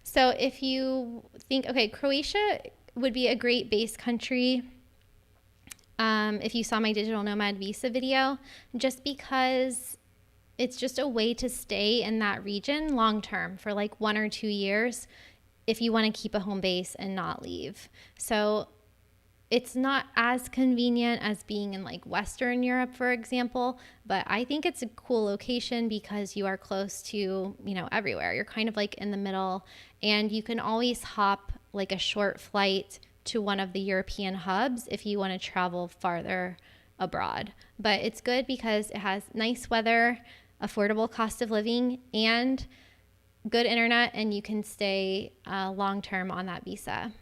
So if you think, Croatia would be a great base country. If you saw my digital nomad visa video, just because it's just a way to stay in that region long term for 1 or 2 years if you want to keep a home base and not leave. So it's not as convenient as being in Western Europe, for example, but I think it's a cool location because you are close to, everywhere. You're kind of in the middle, and you can always hop a short flight to one of the European hubs if you want to travel farther abroad. But it's good because it has nice weather, affordable cost of living, and good internet, and you can stay long-term on that visa.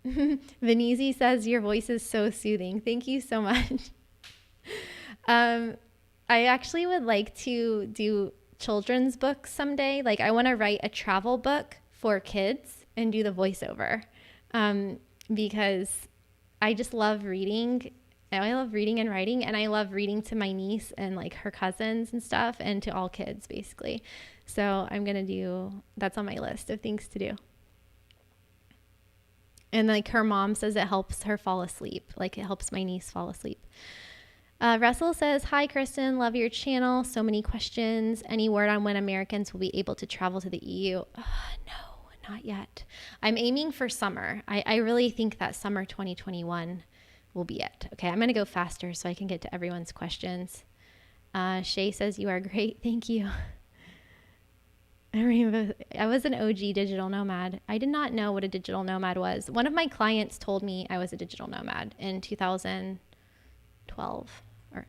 Venezi says, your voice is so soothing. Thank you so much. I actually would like to do children's books someday. I want to write a travel book for kids and do the voiceover, because I just love reading. I love reading and writing, and I love reading to my niece and her cousins and stuff, and to all kids basically. So I'm going to that's on my list of things to do. And her mom says it helps her fall asleep. It helps my niece fall asleep. Russell says, hi, Kristin. Love your channel. So many questions. Any word on when Americans will be able to travel to the EU? No, not yet. I'm aiming for summer. I really think that summer 2021 will be it. Okay, I'm going to go faster so I can get to everyone's questions. Shay says, you are great. Thank you. I was an OG digital nomad. I did not know what a digital nomad was. One of my clients told me I was a digital nomad in 2012 or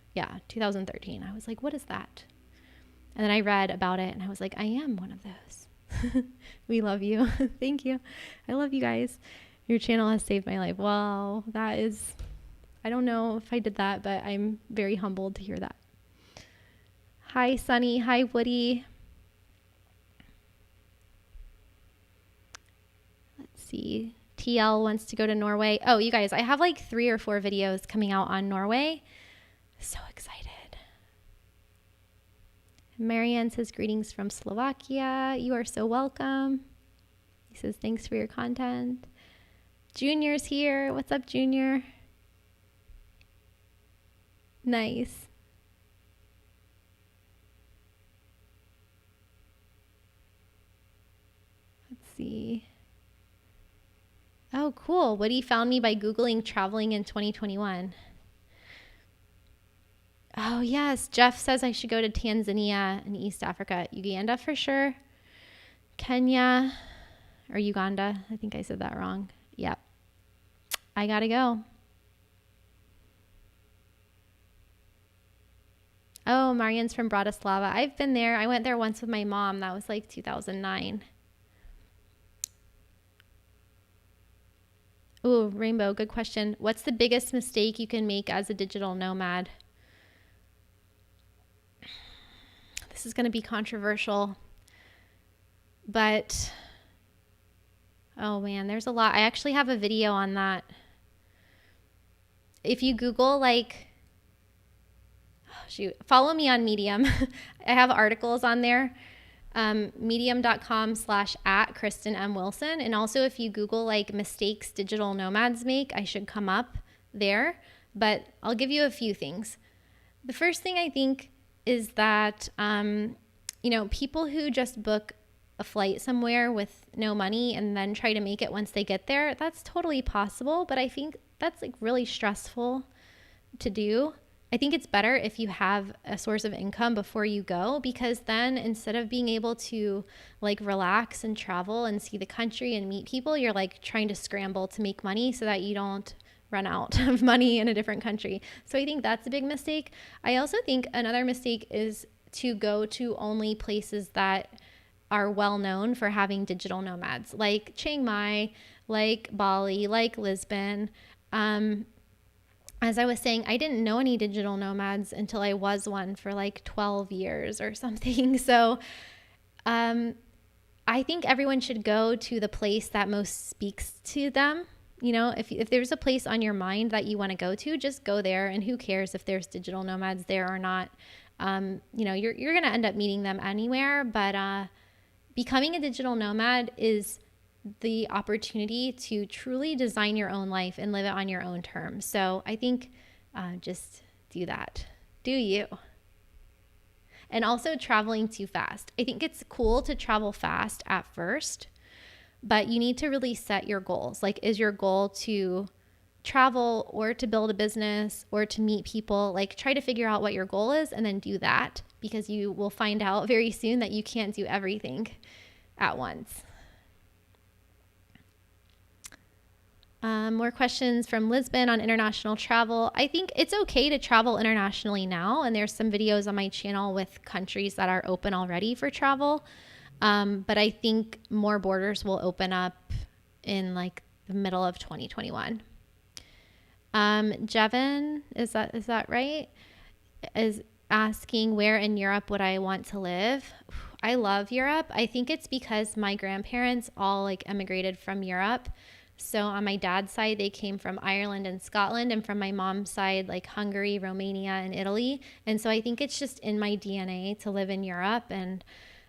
2013. I was like, what is that? And then I read about it and I was like, I am one of those. We love you. Thank you. I love you guys. Your channel has saved my life. Wow. That is, I don't know if I did that, but I'm very humbled to hear that. Hi, Sunny. Hi, Woody. See, TL wants to go to Norway. Oh, you guys, I have 3 or 4 videos coming out on Norway. So excited. Marianne says, greetings from Slovakia. You are so welcome. He says, thanks for your content. Junior's here. What's up, Junior? Nice. Let's see. Oh, cool. Woody found me by Googling traveling in 2021. Oh, yes. Jeff says I should go to Tanzania and East Africa. Uganda for sure. Kenya or Uganda. I think I said that wrong. Yep. I gotta go. Oh, Marian's from Bratislava. I've been there. I went there once with my mom. That was like 2009. Ooh, Rainbow, good question. What's the biggest mistake you can make as a digital nomad? This is going to be controversial, but oh man, there's a lot. I actually have a video on that. If you Google follow me on Medium. I have articles on there. Medium.com/@Kristin M. Wilson. And also if you Google mistakes digital nomads make, I should come up there. But I'll give you a few things. The first thing I think is that, people who just book a flight somewhere with no money and then try to make it once they get there, that's totally possible. But I think that's really stressful to do. I think it's better if you have a source of income before you go, because then instead of being able to relax and travel and see the country and meet people, you're trying to scramble to make money so that you don't run out of money in a different country. So I think that's a big mistake. I also think another mistake is to go to only places that are well known for having digital nomads, like Chiang Mai, like Bali, like Lisbon. As I was saying, I didn't know any digital nomads until I was one for 12 years or something. So I think everyone should go to the place that most speaks to them. If there's a place on your mind that you want to go to, just go there. And who cares if there's digital nomads there or not? You're going to end up meeting them anywhere. But becoming a digital nomad is the opportunity to truly design your own life and live it on your own terms. So I think just do that. Do you? And also traveling too fast. I think it's cool to travel fast at first, but you need to really set your goals. Is your goal to travel or to build a business or to meet people? Try to figure out what your goal is and then do that, because you will find out very soon that you can't do everything at once. More questions from Lisbon on international travel. I think it's okay to travel internationally now, and there's some videos on my channel with countries that are open already for travel. But I think more borders will open up in the middle of 2021. Jevin, is that right? Is asking where in Europe would I want to live? I love Europe. I think it's because my grandparents all emigrated from Europe. So on my dad's side, they came from Ireland and Scotland, and from my mom's side, Hungary, Romania, and Italy. And so I think it's just in my DNA to live in Europe, and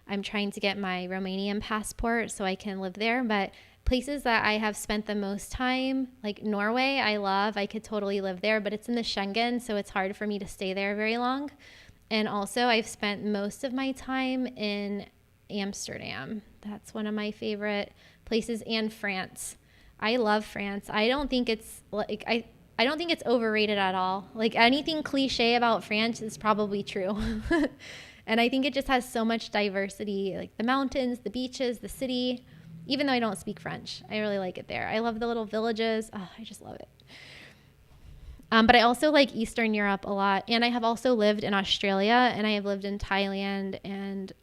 I'm trying to get my Romanian passport so I can live there. But places that I have spent the most time, like Norway, I love. I could totally live there, but it's in the Schengen, so it's hard for me to stay there very long. And also, I've spent most of my time in Amsterdam. That's one of my favorite places, and France. I love France. I don't think it's I don't think it's overrated at all. Anything cliche about France is probably true. And I think it just has so much diversity, the mountains, the beaches, the city. Even though I don't speak French, I really like it there. I love the little villages. Oh, I just love it. But I also like Eastern Europe a lot. And I have also lived in Australia, and I have lived in Thailand. And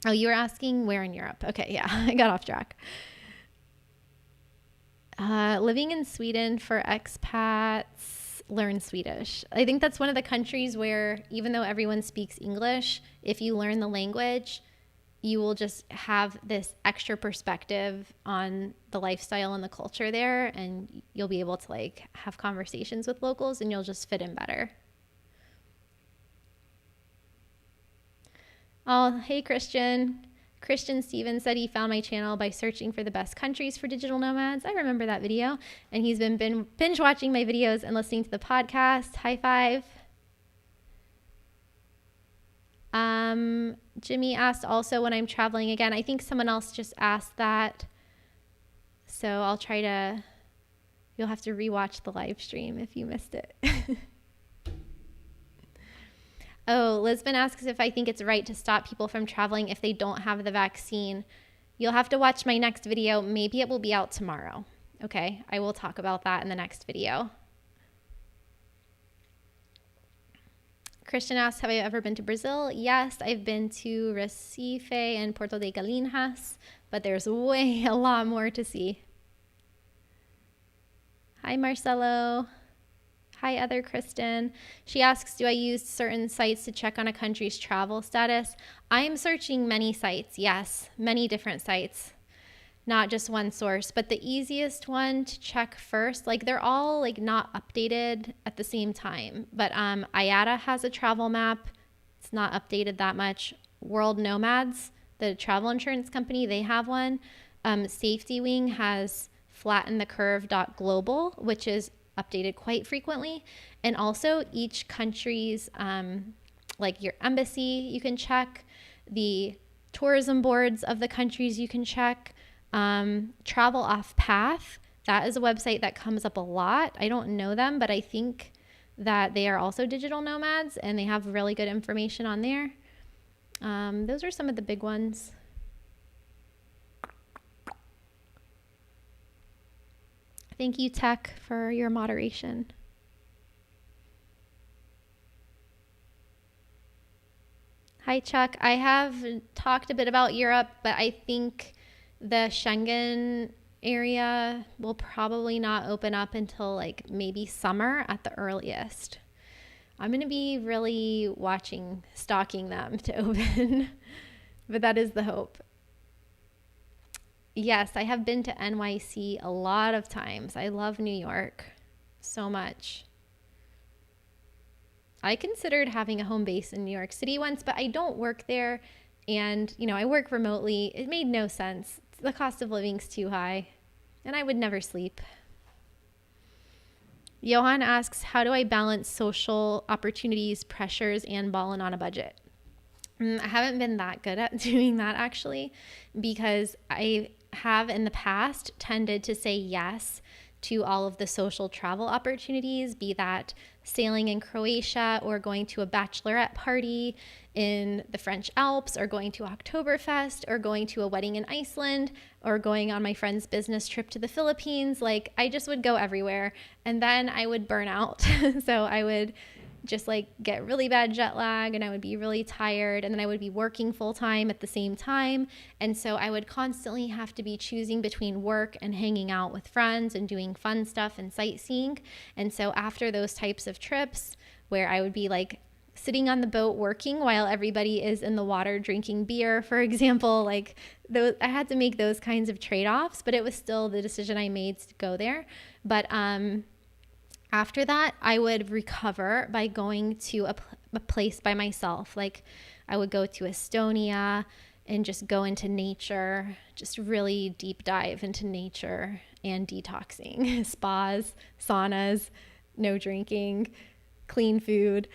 oh, you were asking where in Europe? Okay, yeah, I got off track. Living in Sweden for expats, learn Swedish. I think that's one of the countries where, even though everyone speaks English, if you learn the language, you will just have this extra perspective on the lifestyle and the culture there, and you'll be able to have conversations with locals, and you'll just fit in better. Oh, hey, Christian. Christian Stevens said he found my channel by searching for the best countries for digital nomads. I remember that video. And he's been binge watching my videos and listening to the podcast. High five. Jimmy asked also when I'm traveling again. I think someone else just asked that. So you'll have to rewatch the live stream if you missed it. Oh, Lisbon asks if I think it's right to stop people from traveling if they don't have the vaccine. You'll have to watch my next video. Maybe it will be out tomorrow. Okay, I will talk about that in the next video. Kristin asks, have I ever been to Brazil? Yes, I've been to Recife and Porto de Galinhas, but there's way a lot more to see. Hi, Marcelo. Hi, other Kristin. She asks, do I use certain sites to check on a country's travel status? I am searching many sites. Yes, many different sites. Not just one source, but the easiest one to check first, like they're all like not updated at the same time, but IATA has a travel map. It's not updated that much. World Nomads, the travel insurance company, they have one. Safety Wing has flattenthecurve.global, which is updated quite frequently. And also each country's, like your embassy, you can check. The tourism boards of the countries you can check. Travel Off Path, that is a website that comes up a lot. I don't know them, but I think that they are also digital nomads and they have really good information on there. Those are some of the big ones. Thank you, Tech, for your moderation. Hi, Chuck. I have talked a bit about Europe, but I think the Schengen area will probably not open up until like maybe summer at the earliest. I'm going to be really stalking them to open, but that is the hope. Yes, I have been to NYC a lot of times. I love New York so much. I considered having a home base in New York City once, but I don't work there. And, I work remotely. It made no sense. The cost of living's too high, and I would never sleep. Johan asks, how do I balance social opportunities, pressures, and Ballin on a budget? I haven't been that good at doing that, actually, because I have in the past tended to say yes to all of the social travel opportunities, be that sailing in Croatia or going to a bachelorette party in the French Alps or going to Oktoberfest or going to a wedding in Iceland or going on my friend's business trip to the Philippines. Like, I just would go everywhere and then I would burn out. So I would just like get really bad jet lag and I would be really tired, and then I would be working full time at the same time. And so I would constantly have to be choosing between work and hanging out with friends and doing fun stuff and sightseeing. And so after those types of trips where I would be like sitting on the boat working while everybody is in the water drinking beer, for example, like I had to make those kinds of trade-offs, but it was still the decision I made to go there. But after that, I would recover by going to a place by myself. Like I would go to Estonia and just go into nature, just really deep dive into nature and detoxing, spas, saunas, no drinking, clean food,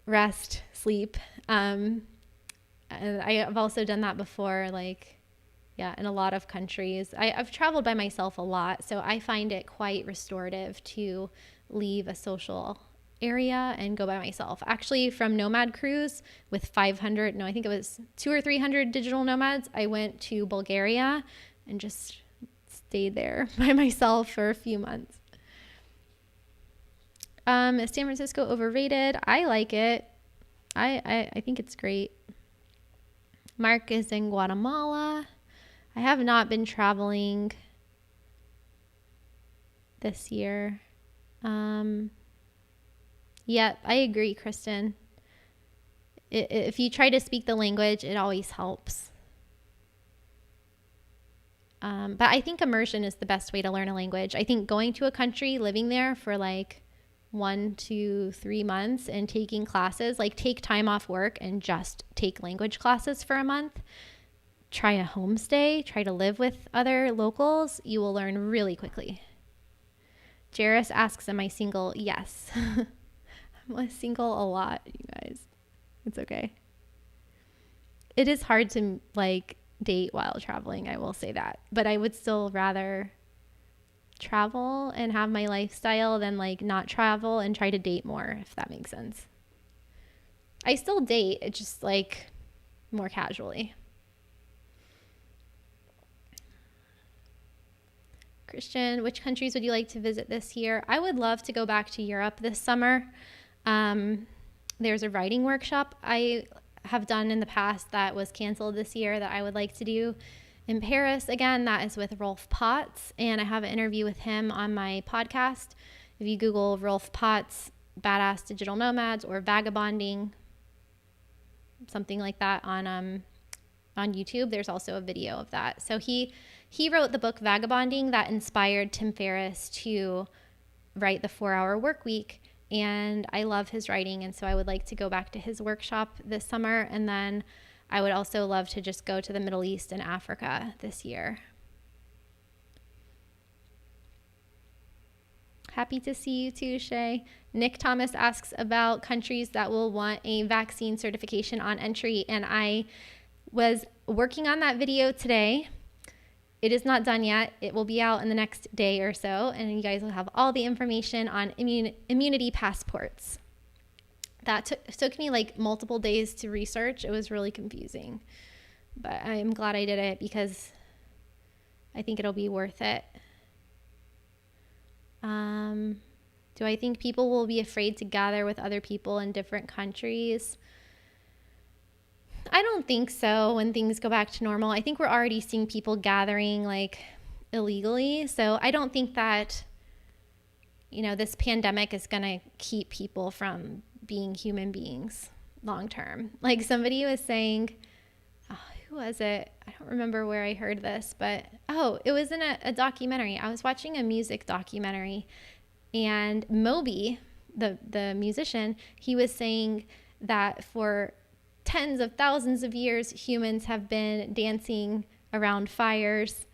rest, sleep. And I've also done that before, in a lot of countries. I've traveled by myself a lot, so I find it quite restorative to leave a social area and go by myself. Actually, from Nomad cruise with 500, I think it was 200 or 300 digital nomads, I went to Bulgaria and just stayed there by myself for a few months. Is San Francisco overrated? I like it. I think it's great. Mark is in Guatemala. I have not been traveling this year. Yeah, I agree, Kristin. If you try to speak the language, it always helps. But I think immersion is the best way to learn a language. I think going to a country, living there for 1 to 3 months and taking classes, take time off work and just take language classes for a month. Try a homestay, try to live with other locals. You will learn really quickly. Jairus asks, am I single? Yes. I'm single a lot, you guys. It's okay. It is hard to date while traveling, I will say that. But I would still rather travel and have my lifestyle than like not travel and try to date more, if that makes sense. I still date, it's just like more casually. Kristin, which countries would you like to visit this year? I would love to go back to Europe this summer. There's a writing workshop I have done in the past that was canceled this year that I would like to do in Paris again. That is with Rolf Potts, and I have an interview with him on my podcast. If you Google Rolf Potts, Badass Digital Nomads, or Vagabonding, something like that on YouTube, there's also a video of that. So he wrote the book Vagabonding that inspired Tim Ferriss to write the 4-Hour Work Week. And I love his writing, and so I would like to go back to his workshop this summer. And then I would also love to just go to the Middle East and Africa this year. Happy to see you too, Shay. Nick Thomas asks about countries that will want a vaccine certification on entry, and I was working on that video today. It is not done yet. It will be out in the next day or so, and you guys will have all the information on immunity passports. That took me like multiple days to research. It was really confusing, but I am glad I did it because I think it'll be worth it. Do I think people will be afraid to gather with other people in different countries? I don't think so when things go back to normal. I think we're already seeing people gathering like illegally. So I don't think that, this pandemic is going to keep people from being human beings long term. Like somebody was saying, who was it? I don't remember where I heard this, but it was in a documentary. I was watching a music documentary, and Moby, the musician, he was saying that for tens of thousands of years, humans have been dancing around fires,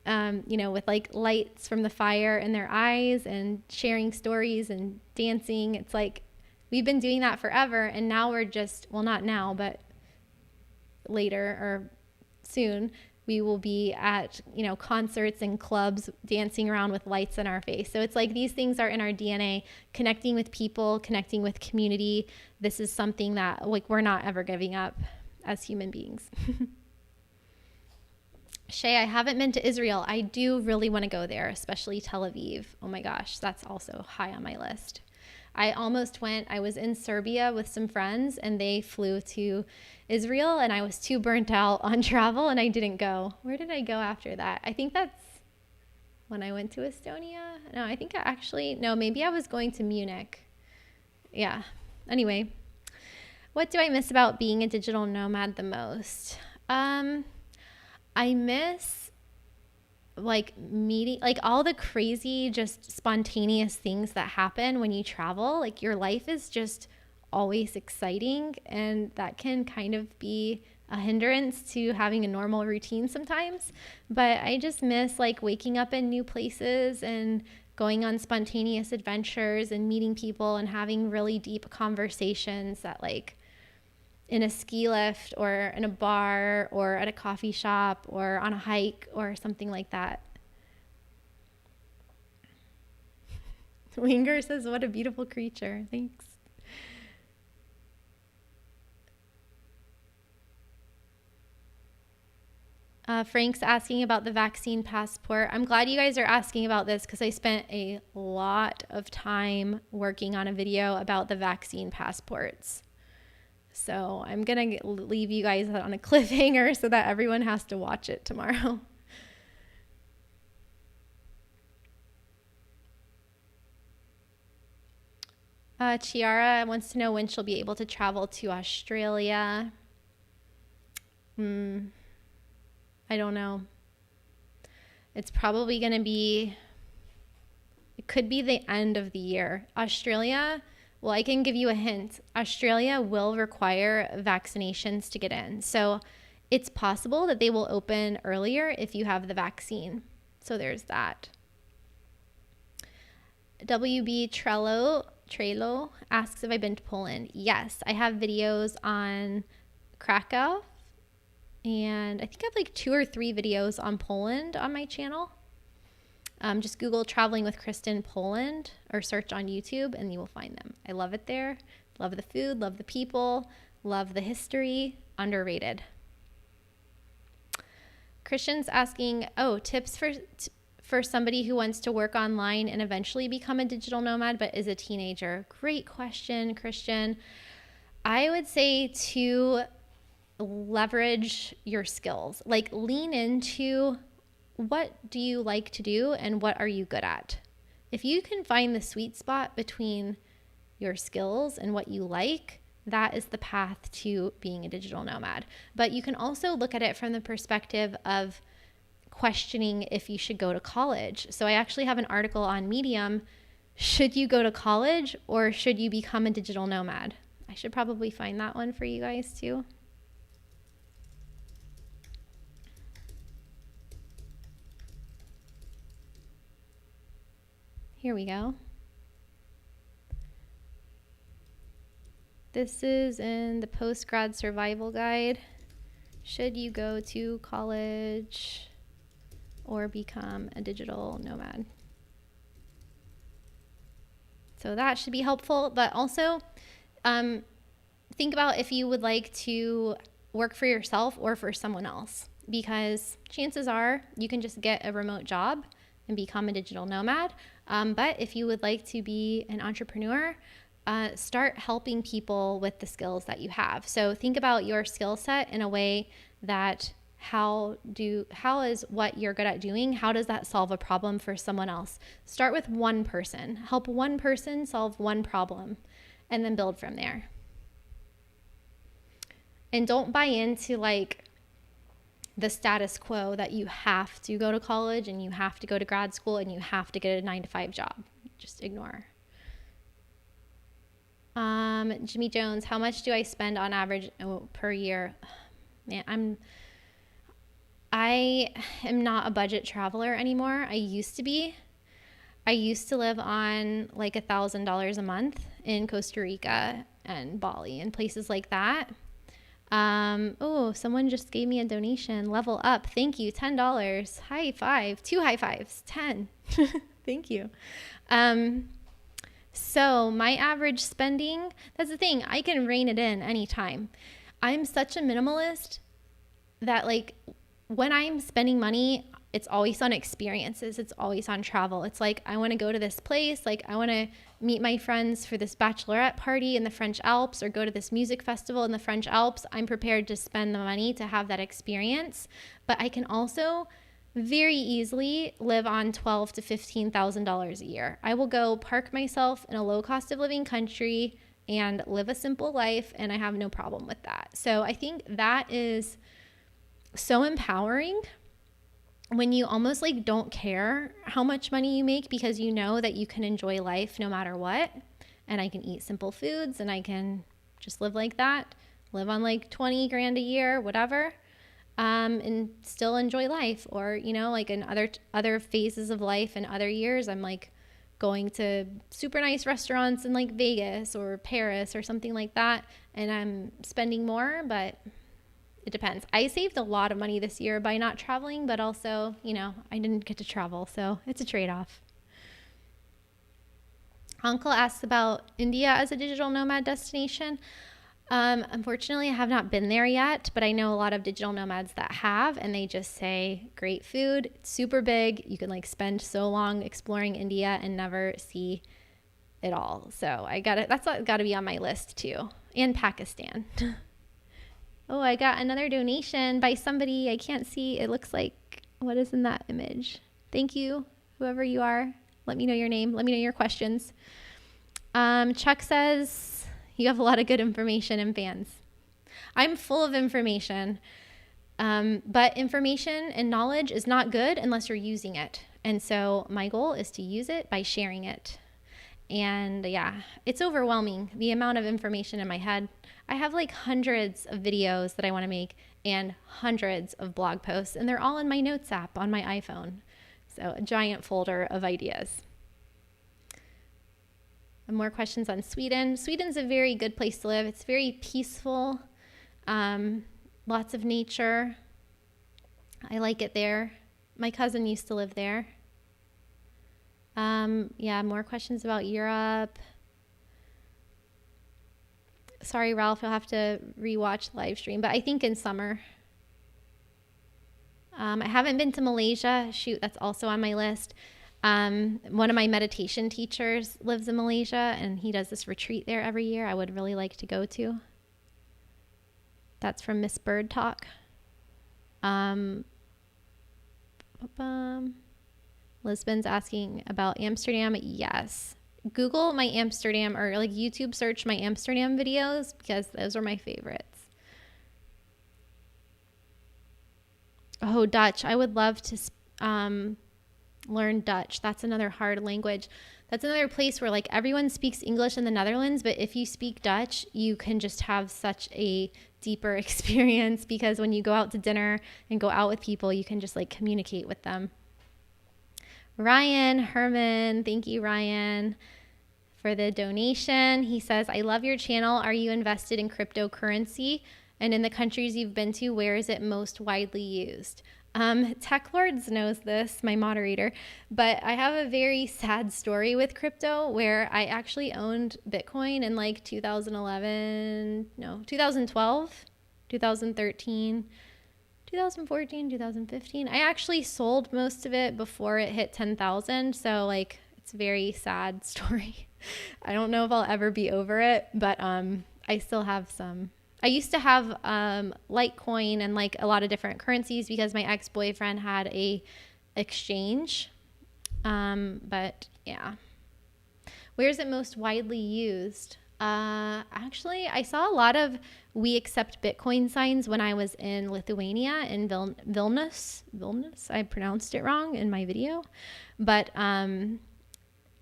with like lights from the fire in their eyes and sharing stories and dancing. It's like we've been doing that forever, and now we're just, well, not now, but later or soon, we will be at, concerts and clubs dancing around with lights in our face. So it's like these things are in our DNA, connecting with people, connecting with community. This is something that like we're not ever giving up as human beings. Shay, I haven't been to Israel. I do really want to go there, especially Tel Aviv. Oh my gosh, that's also high on my list. I almost went. I was in Serbia with some friends, and they flew to Israel, and I was too burnt out on travel, and I didn't go. Where did I go after that? I think that's when I went to Estonia. No, I think maybe I was going to Munich. Yeah. Anyway, what do I miss about being a digital nomad the most? I miss like meeting, like all the crazy, just spontaneous things that happen when you travel. Like your life is just always exciting, and that can kind of be a hindrance to having a normal routine sometimes. But I just miss like waking up in new places and going on spontaneous adventures and meeting people and having really deep conversations that like in a ski lift or in a bar or at a coffee shop or on a hike or something like that. Winger says, what a beautiful creature. Thanks. Frank's asking about the vaccine passport. I'm glad you guys are asking about this because I spent a lot of time working on a video about the vaccine passports. So I'm going to leave you guys on a cliffhanger so that everyone has to watch it tomorrow. Chiara wants to know when she'll be able to travel to Australia. I don't know. It's probably going to be, it could be the end of the year. Australia, well, I can give you a hint. Australia will require vaccinations to get in. So it's possible that they will open earlier if you have the vaccine. So there's that. WB Trello asks if I've been to Poland. Yes, I have videos on Krakow, and I think I have like 2 or 3 videos on Poland on my channel. Just Google Traveling with Kristin Poland or search on YouTube and you will find them. I love it there. Love the food, love the people, love the history. Underrated. Christian's asking, tips for somebody who wants to work online and eventually become a digital nomad but is a teenager. Great question, Christian. I would say to leverage your skills. Like, lean into what do you like to do and what are you good at. If you can find the sweet spot between your skills and what you like, that is the path to being a digital nomad. But you can also look at it from the perspective of questioning if you should go to college. So I actually have an article on Medium. Should you go to college or should you become a digital nomad? I should probably find that one for you guys too. Here we go. This is in the Post-Grad Survival Guide. Should you go to college or become a digital nomad? So that should be helpful, but also think about if you would like to work for yourself or for someone else, because chances are you can just get a remote job and become a digital nomad. But if you would like to be an entrepreneur, start helping people with the skills that you have. So think about your skill set in a way that how is what you're good at doing, how does that solve a problem for someone else? Start with one person, help one person solve one problem, and then build from there. And don't buy into like the status quo that you have to go to college and you have to go to grad school and you have to get a 9-to-5 job. Just ignore. Jimmy Jones, how much do I spend on average per year? Man, I am not a budget traveler anymore. I used to be. I used to live on like $1,000 a month in Costa Rica and Bali and places like that. Someone just gave me a donation. Level up. Thank you. $10. High five. 2 high fives. 10. Thank you. So my average spending, that's the thing. I can rein it in anytime. I'm such a minimalist that like when I'm spending money, it's always on experiences. It's always on travel. It's like, I want to go to this place. Like I want to meet my friends for this bachelorette party in the French Alps or go to this music festival in the French Alps. I'm prepared to spend the money to have that experience, but I can also very easily live on $12,000 to $15,000 a year. I will go park myself in a low cost of living country and live a simple life, and I have no problem with that. So I think that is so empowering when you almost like don't care how much money you make because you know that you can enjoy life no matter what. And I can eat simple foods and I can just live like that, live on like 20 grand a year, whatever. And still enjoy life. Or, you know, like in other phases of life and other years, I'm like going to super nice restaurants in like Vegas or Paris or something like that. And I'm spending more, but it depends. I saved a lot of money this year by not traveling, but also, you know, I didn't get to travel. So it's a trade-off. Uncle asks about India as a digital nomad destination. Unfortunately, I have not been there yet, but I know a lot of digital nomads that have, and they just say great food, it's super big. You can like spend so long exploring India and never see it all. So that's got to be on my list too. And Pakistan. Oh, I got another donation by somebody I can't see. It looks like, what is in that image? Thank you, whoever you are. Let me know your name. Let me know your questions. Chuck says, you have a lot of good information and fans. I'm full of information, but information and knowledge is not good unless you're using it. And so my goal is to use it by sharing it. And yeah, it's overwhelming, the amount of information in my head. I have like hundreds of videos that I want to make and hundreds of blog posts, and they're all in my notes app on my iPhone. So a giant folder of ideas. More questions on Sweden. Sweden's a very good place to live. It's very peaceful, lots of nature. I like it there. My cousin used to live there. Yeah, more questions about Europe. Sorry, Ralph, you'll have to rewatch the live stream, but I think in summer. I haven't been to Malaysia. Shoot, that's also on my list. One of my meditation teachers lives in Malaysia, and he does this retreat there every year. I would really like to go to. That's from Miss Bird Talk. Lisbon's asking about Amsterdam. Yes. Google my Amsterdam, or like YouTube search my Amsterdam videos, because those are my favorites. Oh, Dutch. I would love to learn Dutch. That's another hard language. That's another place where like everyone speaks English in the Netherlands, but if you speak Dutch, you can just have such a deeper experience, because when you go out to dinner and go out with people, you can just like communicate with them. Ryan Herman, thank you, Ryan, for the donation. He says, I love your channel. Are you invested in cryptocurrency? And in the countries you've been to, where is it most widely used? Tech Lords knows this, my moderator, but I have a very sad story with crypto where I actually owned Bitcoin in like 2012, 2013, 2014, 2015. I actually sold most of it before it hit 10,000. So like, it's a very sad story. I don't know if I'll ever be over it, but I still have some. I used to have Litecoin and like a lot of different currencies because my ex-boyfriend had a exchange. But yeah. Where is it most widely used? Actually, I saw a lot of "We accept Bitcoin" signs when I was in Lithuania, in Vilnius. I pronounced it wrong in my video. But I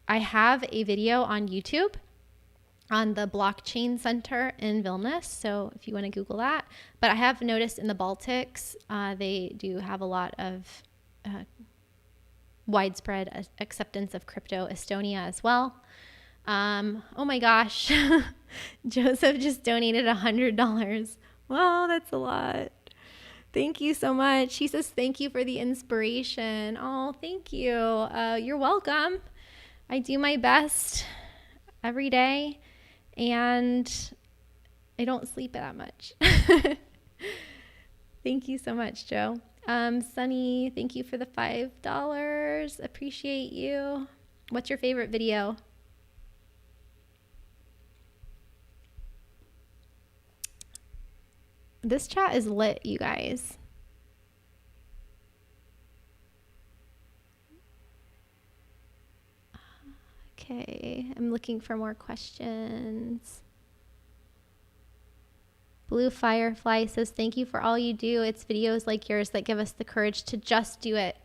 have a video on YouTube on the blockchain center in Vilnius. So if you want to Google that. But I have noticed in the Baltics, they do have a lot of widespread acceptance of crypto. Estonia as well. Oh my gosh. Joseph just donated $100. Wow, that's a lot. Thank you so much. He says, thank you for the inspiration. Oh, thank you. You're welcome. I do my best every day, and I don't sleep that much. Thank you so much, Joe. Sunny, thank you for the $5. Appreciate you. What's your favorite video? This chat is lit, you guys. Okay, I'm looking for more questions. Blue Firefly says, thank you for all you do. It's videos like yours that give us the courage to just do it.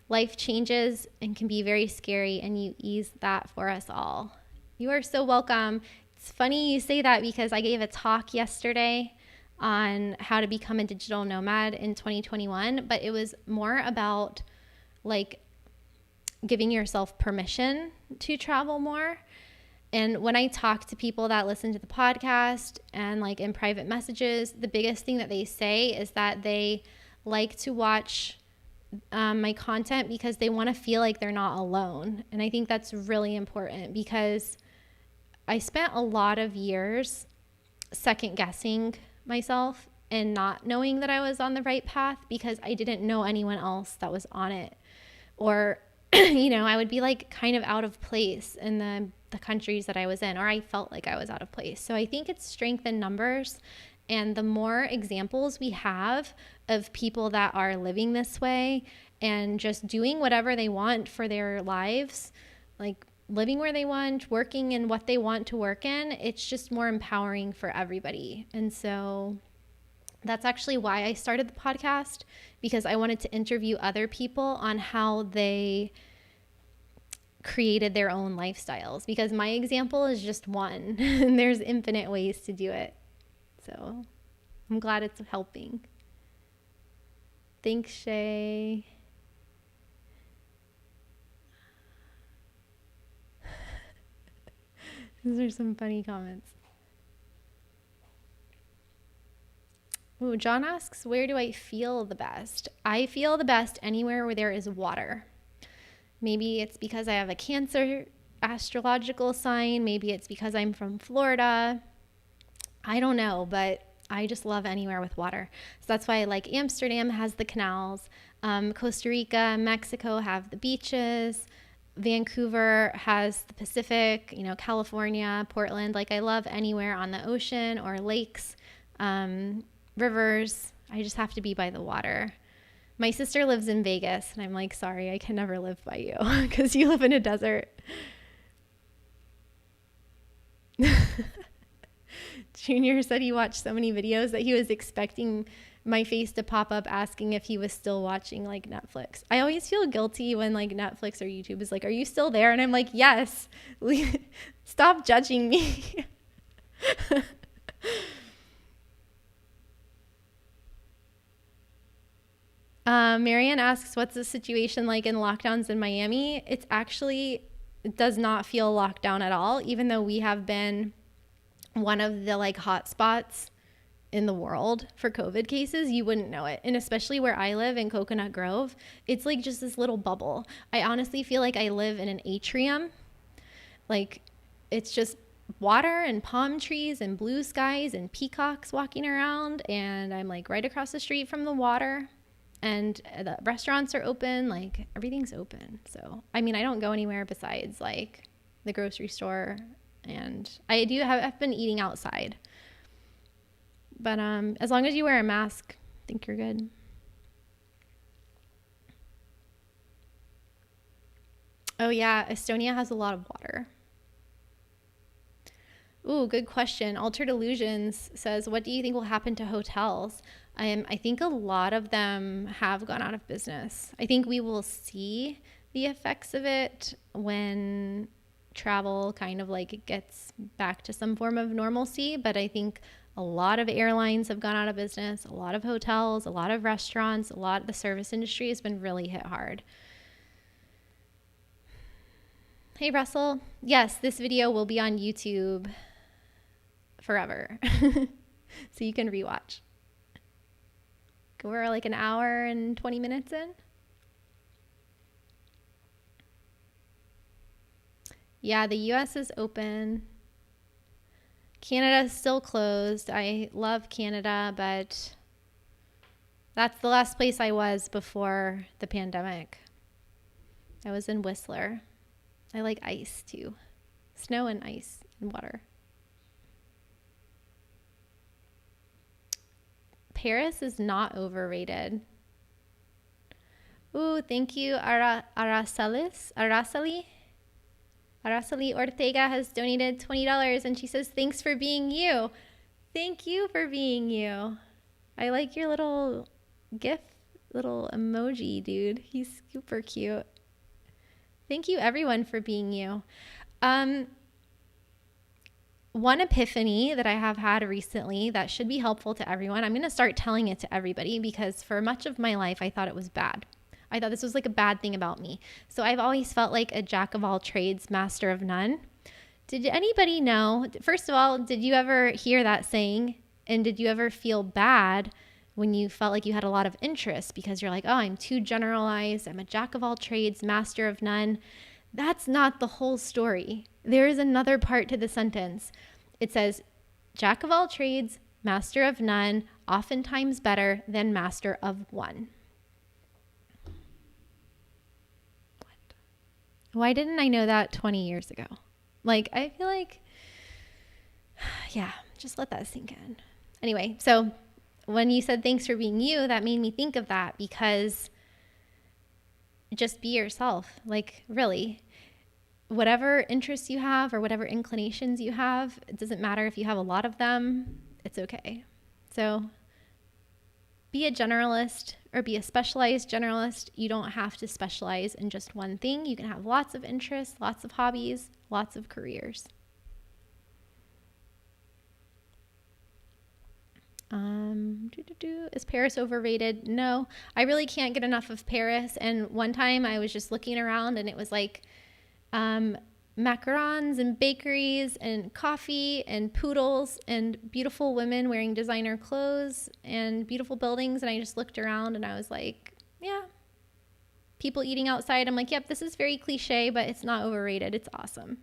Life changes and can be very scary, and you ease that for us all. You are so welcome. It's funny you say that because I gave a talk yesterday on how to become a digital nomad in 2021, but it was more about like giving yourself permission to travel more. And when I talk to people that listen to the podcast and like in private messages, the biggest thing that they say is that they like to watch my content because they want to feel like they're not alone. And I think that's really important, because I spent a lot of years second guessing myself and not knowing that I was on the right path because I didn't know anyone else that was on it. Or, you know, I would be like kind of out of place in the countries that I was in, or I felt like I was out of place. So I think it's strength in numbers. And the more examples we have of people that are living this way and just doing whatever they want for their lives, like living where they want, working in what they want to work in, it's just more empowering for everybody. And so that's actually why I started the podcast, because I wanted to interview other people on how they created their own lifestyles, because my example is just one and there's infinite ways to do it. So I'm glad it's helping. Thanks, Shay. These are some funny comments. Ooh, John asks, where do I feel the best? I feel the best anywhere where there is water. Maybe it's because I have a Cancer astrological sign. Maybe it's because I'm from Florida. I don't know, but I just love anywhere with water. So that's why I like Amsterdam has the canals. Costa Rica, Mexico have the beaches. Vancouver has the Pacific, California, Portland. Like I love anywhere on the ocean or lakes, rivers. I just have to be by the water. My sister lives in Vegas, and I'm like, sorry, I can never live by you because you live in a desert. Junior said he watched so many videos that he was expecting my face to pop up asking if he was still watching like Netflix. I always feel guilty when like Netflix or YouTube is like, are you still there? And I'm like, yes. Stop judging me. Marianne asks, what's the situation like in lockdowns in Miami? It does not feel lockdown at all, even though we have been one of the like hot spots in the world for COVID cases. You wouldn't know it. And especially where I live in Coconut Grove, it's like just this little bubble. I honestly feel like I live in an atrium. Like it's just water and palm trees and blue skies and peacocks walking around. And I'm like right across the street from the water. And the restaurants are open, like everything's open. So, I mean, I don't go anywhere besides like the grocery store, and I've been eating outside. But as long as you wear a mask, I think you're good. Oh yeah, Estonia has a lot of water. Ooh, good question. Altered Illusions says, what do you think will happen to hotels? I think a lot of them have gone out of business. I think we will see the effects of it when travel kind of like gets back to some form of normalcy. But I think a lot of airlines have gone out of business, a lot of hotels, a lot of restaurants, a lot of the service industry has been really hit hard. Hey, Russell. Yes, this video will be on YouTube forever. So you can rewatch. We're like an hour and 20 minutes in. Yeah, the US is open. Canada is still closed. I love Canada, but that's the last place I was before the pandemic. I was in Whistler. I like ice too. Snow and ice and water. Paris is not overrated. Ooh, thank you, Araceli Ortega has donated $20 and she says, thanks for being you. Thank you for being you. I like your little GIF, little emoji, dude. He's super cute. Thank you everyone for being you. One epiphany that I have had recently that should be helpful to everyone. I'm going to start telling it to everybody because for much of my life, I thought it was bad. I thought this was like a bad thing about me. So I've always felt like a jack of all trades, master of none. Did anybody know, first of all, did you ever hear that saying? And did you ever feel bad when you felt like you had a lot of interest because you're like, oh, I'm too generalized. I'm a jack of all trades, master of none. That's not the whole story. There is another part to the sentence. It says, jack of all trades, master of none, oftentimes better than master of one. What? Why didn't I know that 20 years ago? Like, I feel like, yeah, just let that sink in. Anyway, so when you said thanks for being you, that made me think of that because just be yourself. Like, really. Whatever interests you have or whatever inclinations you have, it doesn't matter if you have a lot of them, it's okay. So be a generalist or be a specialized generalist. You don't have to specialize in just one thing. You can have lots of interests, lots of hobbies, lots of careers. Is Paris overrated? No, I really can't get enough of Paris. And one time I was just looking around and it was like, macarons and bakeries and coffee and poodles and beautiful women wearing designer clothes and beautiful buildings. And I just looked around and I was like, yeah, people eating outside. I'm like, yep, this is very cliche, but it's not overrated. It's awesome.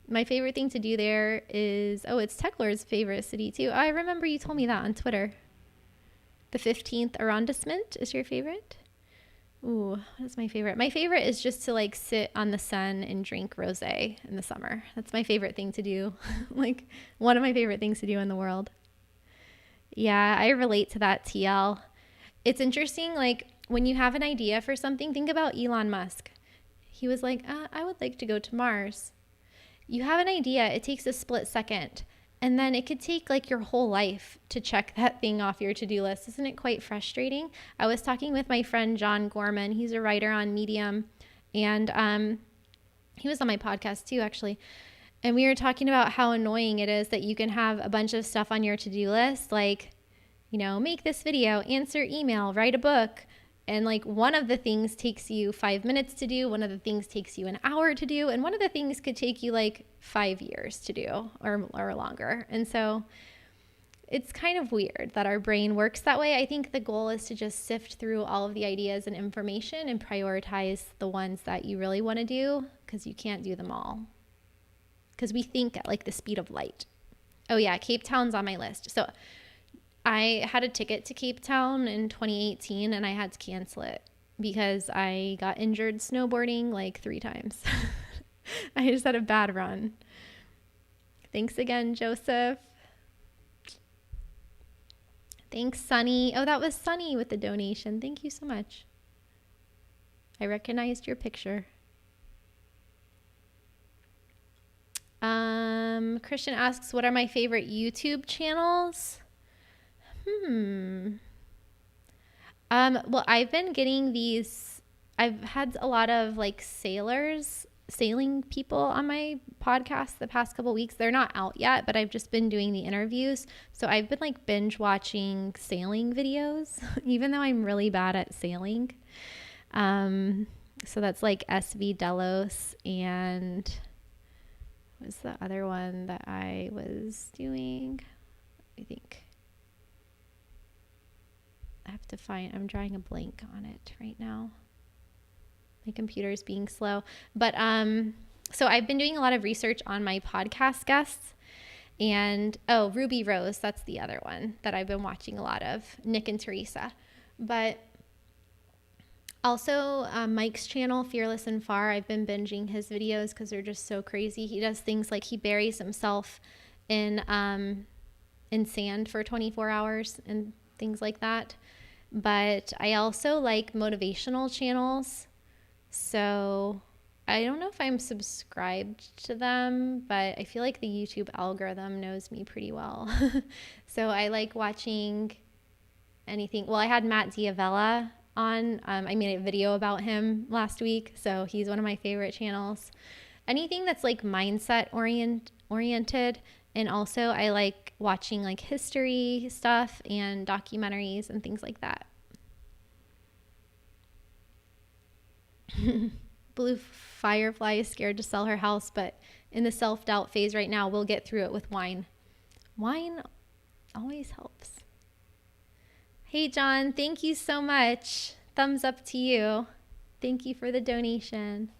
My favorite thing to do there is, it's Tekler's favorite city too. I remember you told me that on Twitter. The 15th arrondissement is your favorite? Ooh, what is my favorite? My favorite is just to like sit on the sun and drink rosé in the summer. That's my favorite thing to do. Like one of my favorite things to do in the world. Yeah, I relate to that, TL. It's interesting, like when you have an idea for something, think about Elon Musk. He was like, I would like to go to Mars. You have an idea, it takes a split second, and then it could take like your whole life to check that thing off your to-do list. Isn't it quite frustrating? I was talking with my friend John Gorman. He's a writer on Medium, and he was on my podcast too, actually. And we were talking about how annoying it is that you can have a bunch of stuff on your to-do list, like, make this video, answer email, write a book. And like one of the things takes you 5 minutes to do, one of the things takes you an hour to do, and one of the things could take you like 5 years to do or longer. And so it's kind of weird that our brain works that way. I think the goal is to just sift through all of the ideas and information and prioritize the ones that you really want to do, because you can't do them all. Because we think at like the speed of light. Oh yeah, Cape Town's on my list. So I had a ticket to Cape Town in 2018 and I had to cancel it because I got injured snowboarding like 3 times. I just had a bad run. Thanks again, Joseph. Thanks, Sunny. Oh, that was Sunny with the donation. Thank you so much. I recognized your picture. Kristin asks, what are my favorite YouTube channels? Well, I've been getting these, I've had a lot of like sailing people on my podcast the past couple weeks. They're not out yet, but I've just been doing the interviews. So I've been like binge watching sailing videos, even though I'm really bad at sailing. So that's like SV Delos, and what was the other one that I was doing? I think I have to find, I'm drawing a blank on it right now. My computer is being slow. But so I've been doing a lot of research on my podcast guests. And Ruby Rose, that's the other one that I've been watching a lot of, Nick and Teresa. But also Mike's channel, Fearless and Far, I've been binging his videos because they're just so crazy. He does things like he buries himself in sand for 24 hours and things like that. But I also like motivational channels. So I don't know if I'm subscribed to them, but I feel like the YouTube algorithm knows me pretty well. So I like watching anything. Well, I had Matt Diavella on. I made a video about him last week. So he's one of my favorite channels. Anything that's like mindset oriented. And also I like watching like history stuff and documentaries and things like that. Blue Firefly is scared to sell her house, but in the self-doubt phase right now, we'll get through it with wine. Wine always helps. Hey, John, thank you so much. Thumbs up to you. Thank you for the donation.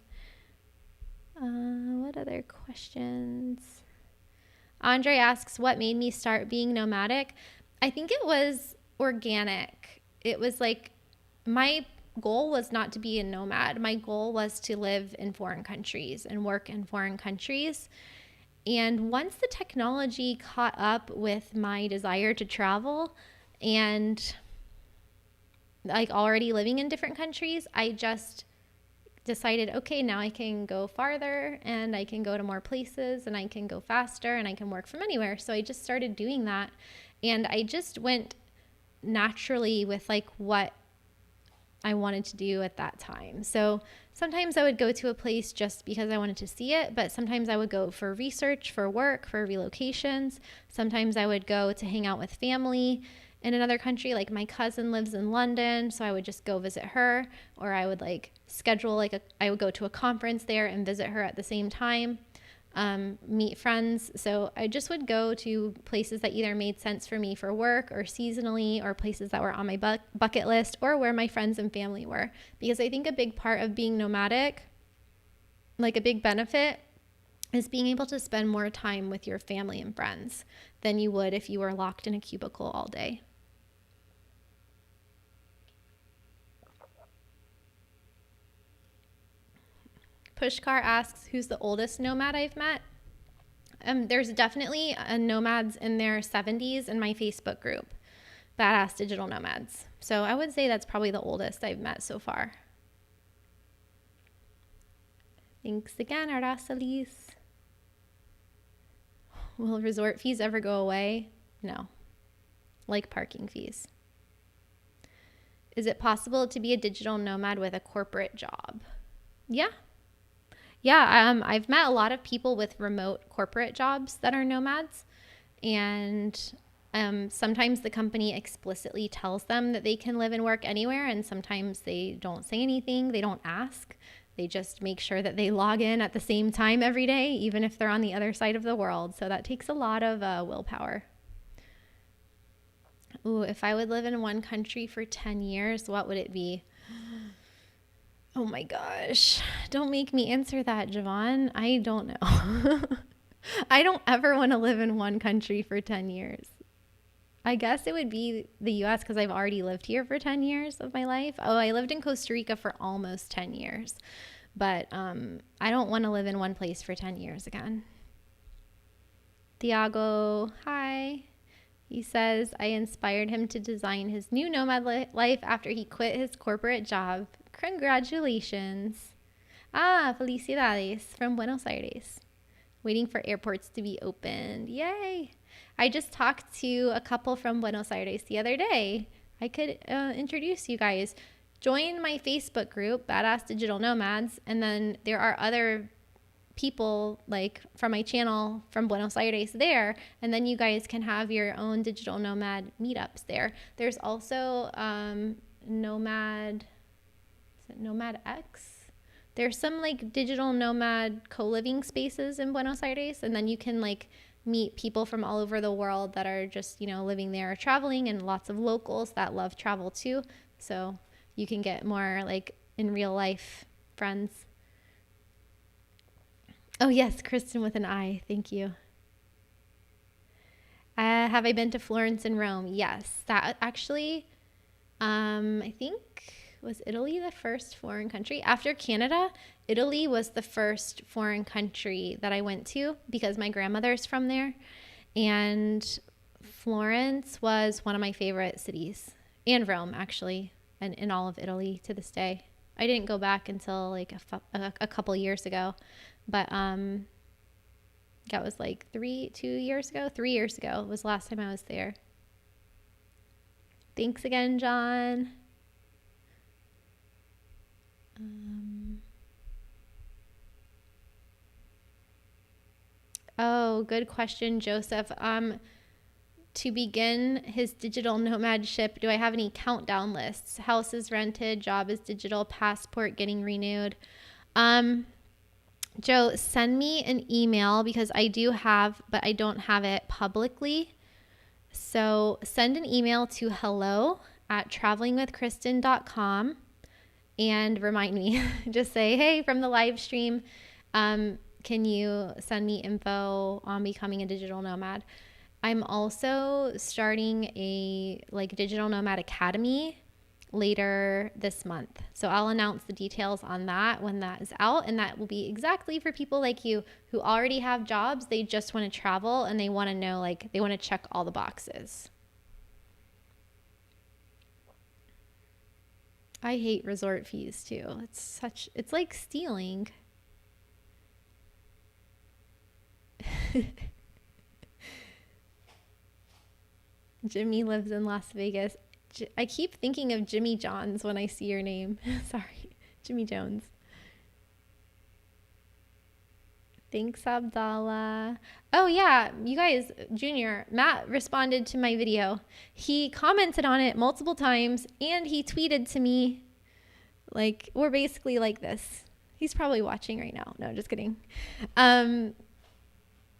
What other questions? Andre asks, what made me start being nomadic? I think it was organic. It was like my goal was not to be a nomad. My goal was to live in foreign countries and work in foreign countries. And once the technology caught up with my desire to travel and like already living in different countries, I just decided, okay, now I can go farther and I can go to more places and I can go faster and I can work from anywhere. So I just started doing that, and I just went naturally with like what I wanted to do at that time. So sometimes I would go to a place just because I wanted to see it, but sometimes I would go for research, for work, for relocations. Sometimes I would go to hang out with family in another country. Like my cousin lives in London, so I would just go visit her, or I would like schedule I would go to a conference there and visit her at the same time. meet friends. So I just would go to places that either made sense for me for work or seasonally, or places that were on my bucket list, or where my friends and family were. Because I think a big part of being nomadic, like a big benefit, is being able to spend more time with your family and friends than you would if you were locked in a cubicle all day. Pushkar asks, who's the oldest nomad I've met? There's definitely nomads in their 70s in my Facebook group, Badass Digital Nomads. So I would say that's probably the oldest I've met so far. Thanks again, Aracelis. Will resort fees ever go away? No. Like parking fees. Is it possible to be a digital nomad with a corporate job? Yeah. Yeah, I've met a lot of people with remote corporate jobs that are nomads, and sometimes the company explicitly tells them that they can live and work anywhere, and sometimes they don't say anything, they don't ask. They just make sure that they log in at the same time every day, even if they're on the other side of the world. So that takes a lot of willpower. Ooh, if I would live in one country for 10 years, what would it be? Oh my gosh. Don't make me answer that, Javon. I don't know. I don't ever want to live in one country for 10 years. I guess it would be the US because I've already lived here for 10 years of my life. Oh, I lived in Costa Rica for almost 10 years. But I don't want to live in one place for 10 years again. Thiago, hi. He says, I inspired him to design his new nomad life after he quit his corporate job. Congratulations. Felicidades from Buenos Aires. Waiting for airports to be opened. Yay. I just talked to a couple from Buenos Aires the other day. I could introduce you guys. Join my Facebook group, Badass Digital Nomads, and then there are other people like from my channel from Buenos Aires there, and then you guys can have your own digital nomad meetups there. There's also Nomad X. There's some like digital nomad co-living spaces in Buenos Aires, and then you can like meet people from all over the world that are just, living there or traveling, and lots of locals that love travel too. So you can get more like in real life friends. Oh yes, Kristin with an I. Thank you. Have I been to Florence and Rome? Yes. That actually, I think, was Italy the first foreign country? After Canada, Italy was the first foreign country that I went to because my grandmother's from there. And Florence was one of my favorite cities. And Rome, actually, and in all of Italy to this day. I didn't go back until like a couple years ago. But that was like 3 years ago was the last time I was there. Thanks again, John. Oh, good question, Joseph. To begin his digital nomadship, do I have any countdown lists? House is rented, job is digital, passport getting renewed. Joe, send me an email because I do have, but I don't have it publicly. So send an email to hello@travelingwithkristin.com and remind me. Just say, hey, from the live stream, can you send me info on becoming a digital nomad? I'm also starting a digital nomad academy later this month. So I'll announce the details on that when that is out, and that will be exactly for people like you who already have jobs. They just want to travel and they want to know, they want to check all the boxes. I hate resort fees too. It's like stealing. Jimmy lives in Las Vegas. I keep thinking of Jimmy John's when I see your name. Sorry, Jimmy Jones. Thanks, Abdallah. Oh yeah, you guys, Junior, Matt responded to my video. He commented on it multiple times and he tweeted to me. We're basically like this. He's probably watching right now. No, just kidding.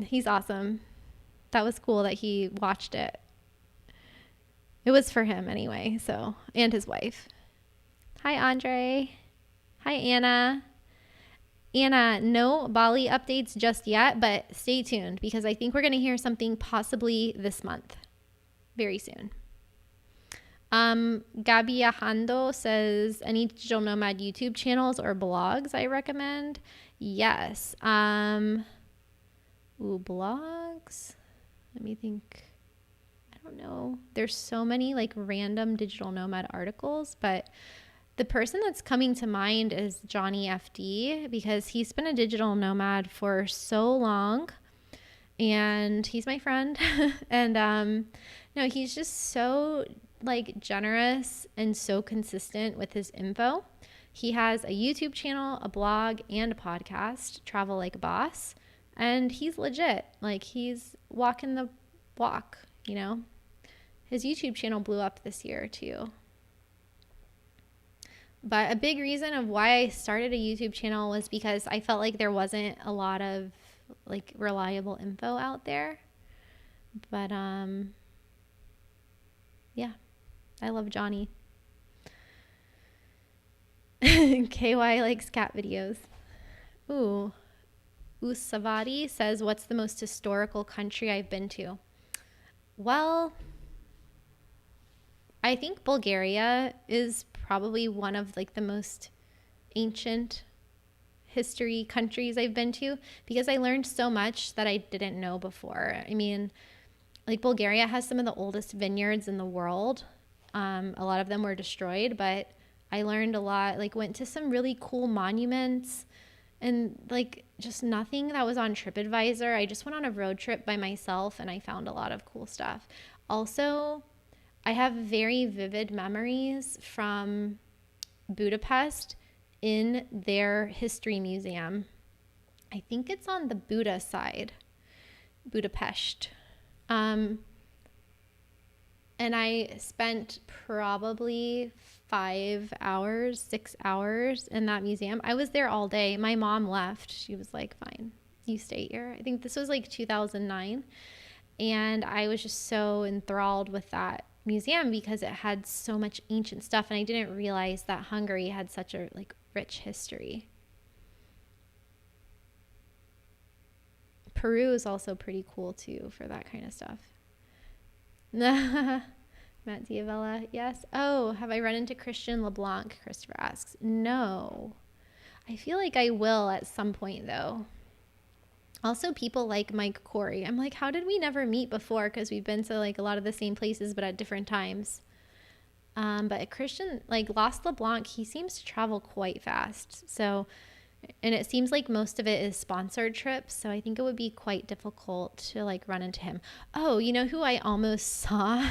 He's awesome. That was cool that he watched it. It was for him anyway, so, and his wife. Hi, Andre. Hi, Anna. Anna, no Bali updates just yet, but stay tuned because I think we're going to hear something possibly this month. Very soon. Gabi Ahando says, any digital nomad YouTube channels or blogs I recommend? Yes. Blogs. Let me think. I don't know. There's so many like random digital nomad articles, but the person that's coming to mind is Johnny FD because he's been a digital nomad for so long and he's my friend. And no, he's just so like generous and so consistent with his info. He has a YouTube channel, a blog, and a podcast, Travel Like a Boss, and he's legit. Like he's walking the walk, you know. His YouTube channel blew up this year too. But a big reason of why I started a YouTube channel was because I felt like there wasn't a lot of like reliable info out there. But yeah, I love Johnny. KY likes cat videos. Ooh. Usavati says, what's the most historical country I've been to? Well, I think Bulgaria is probably one of like the most ancient history countries I've been to because I learned so much that I didn't know before. I mean, like Bulgaria has some of the oldest vineyards in the world. A lot of them were destroyed, but I learned a lot, like went to some really cool monuments and like just nothing that was on TripAdvisor. I just went on a road trip by myself and I found a lot of cool stuff. Also, I have very vivid memories from Budapest in their history museum. I think it's on the Buda side, Budapest. And I spent probably 6 hours in that museum. I was there all day. My mom left. She was like, fine, you stay here. I think this was like 2009. And I was just so enthralled with that museum because it had so much ancient stuff. And I didn't realize that Hungary had such a like rich history. Peru is also pretty cool too for that kind of stuff. Matt Diavella, yes. Oh, have I run into Christian LeBlanc? Christopher asks. No. I feel like I will at some point though. Also, people like Mike Corey. I'm like, how did we never meet before? Because we've been to like a lot of the same places, but at different times. But Christian, like Lost LeBlanc, he seems to travel quite fast. So, and it seems like most of it is sponsored trips. So I think it would be quite difficult to like run into him. Oh, you know who I almost saw?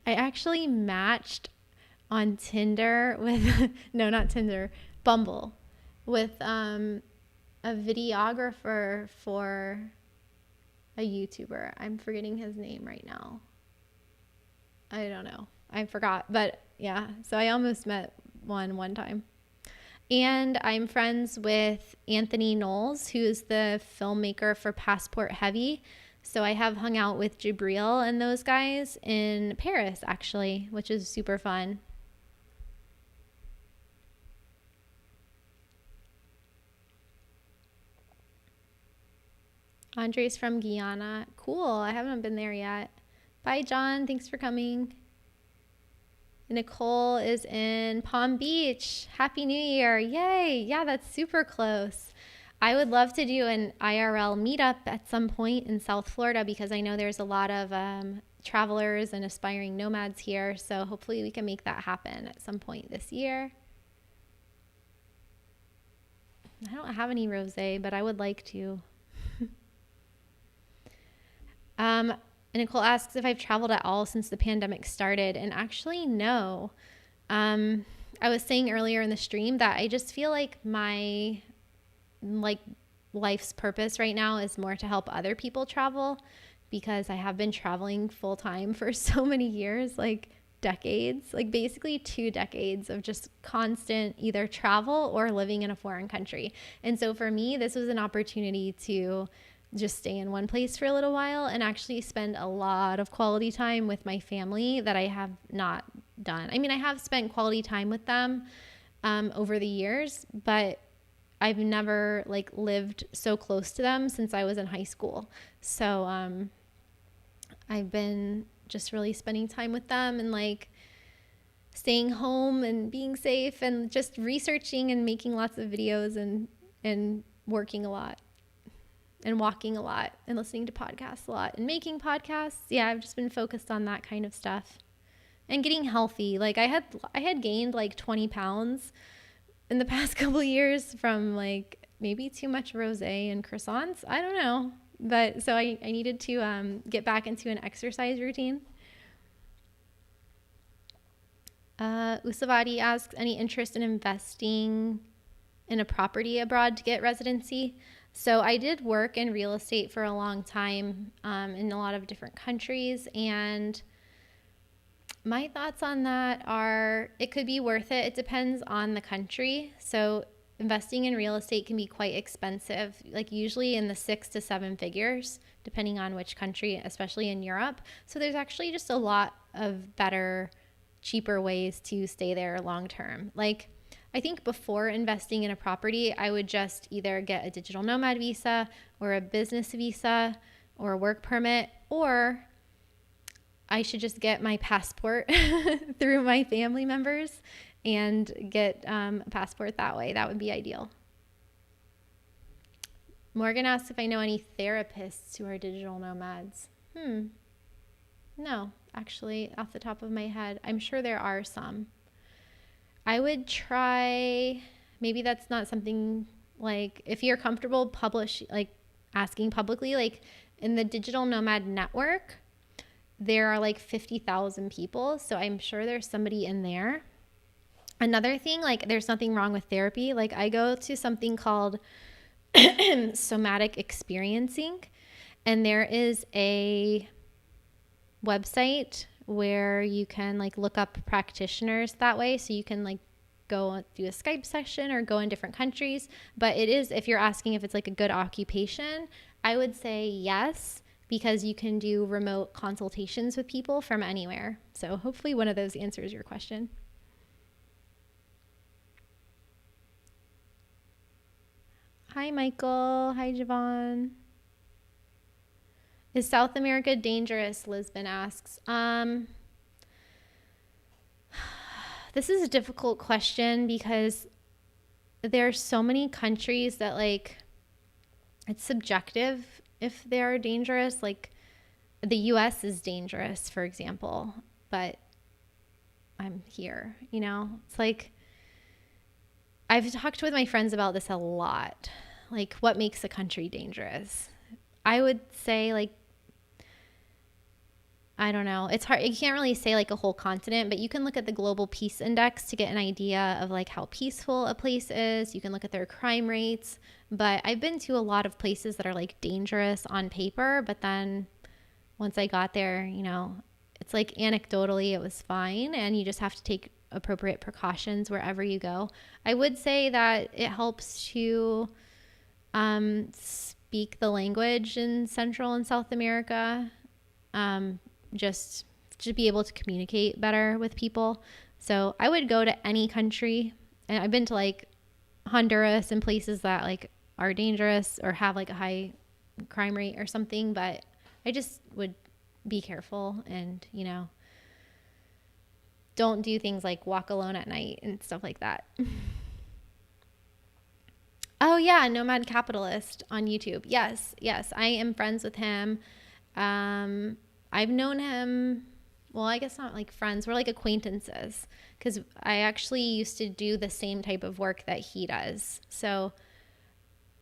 I actually matched on Tinder with, no, not Tinder, Bumble, with a videographer for a YouTuber. I'm forgetting his name right now. I don't know. I forgot. But yeah, so I almost met one time. And I'm friends with Anthony Knowles, who is the filmmaker for Passport Heavy. So I have hung out with Jabril and those guys in Paris, actually, which is super fun. Andre's from Guyana. Cool. I haven't been there yet. Bye, John. Thanks for coming. Nicole is in Palm Beach. Happy New Year. Yay. Yeah, that's super close. I would love to do an IRL meetup at some point in South Florida because I know there's a lot of travelers and aspiring nomads here. So hopefully we can make that happen at some point this year. I don't have any rosé, but I would like to. Nicole asks if I've traveled at all since the pandemic started, and actually no. I was saying earlier in the stream that I just feel like my life's purpose right now is more to help other people travel because I have been traveling full time for so many years, like decades, like basically 2 decades of just constant either travel or living in a foreign country. And so for me, this was an opportunity to just stay in one place for a little while and actually spend a lot of quality time with my family that I have not done. I mean, I have spent quality time with them over the years, but I've never like lived so close to them since I was in high school. So I've been just really spending time with them and like staying home and being safe and just researching and making lots of videos and working a lot and walking a lot and listening to podcasts a lot and making podcasts. Yeah, I've just been focused on that kind of stuff and getting healthy. Like I had gained like 20 pounds in the past couple of years from like maybe too much rosé and croissants. I don't know. But so I needed to get back into an exercise routine. Usavati asks, any interest in investing in a property abroad to get residency? So I did work in real estate for a long time in a lot of different countries, and my thoughts on that are it could be worth it. It depends on the country. So investing in real estate can be quite expensive, like usually in the 6 to 7 figures, depending on which country, especially in Europe. So there's actually just a lot of better, cheaper ways to stay there long term. Like I think before investing in a property, I would just either get a digital nomad visa or a business visa or a work permit, or I should just get my passport through my family members and get a passport that way. That would be ideal. Morgan asks if I know any therapists who are digital nomads. No, actually, off the top of my head, I'm sure there are some. I would try, maybe that's not something like, if you're comfortable asking publicly, like in the Digital Nomad Network, there are like 50,000 people. So I'm sure there's somebody in there. Another thing, like there's nothing wrong with therapy. Like I go to something called Somatic Experiencing, and there is a website where you can like look up practitioners that way. So you can like go do a Skype session or go in different countries. But it is, if you're asking if it's like a good occupation, I would say yes, because you can do remote consultations with people from anywhere. So hopefully one of those answers your question. Hi, Michael. Hi, Javon. Is South America dangerous? Lisbon asks. This is a difficult question because there are so many countries that like it's subjective if they are dangerous. Like the US is dangerous, for example, but I'm here, you know? It's like I've talked with my friends about this a lot. Like what makes a country dangerous? I would say like, I don't know. It's hard. You can't really say like a whole continent, but you can look at the Global Peace Index to get an idea of like how peaceful a place is. You can look at their crime rates. But I've been to a lot of places that are like dangerous on paper, but then once I got there, you know, it's like anecdotally it was fine, and you just have to take appropriate precautions wherever you go. I would say that it helps to speak the language in Central and South America. Just to be able to communicate better with people. So I would go to any country, and I've been to like Honduras and places that like are dangerous or have like a high crime rate or something, but I just would be careful and, you know, don't do things like walk alone at night and stuff like that. Oh yeah, Nomad Capitalist on YouTube. Yes, I am friends with him. I've known him, well, I guess not like friends, we're like acquaintances, because I actually used to do the same type of work that he does. So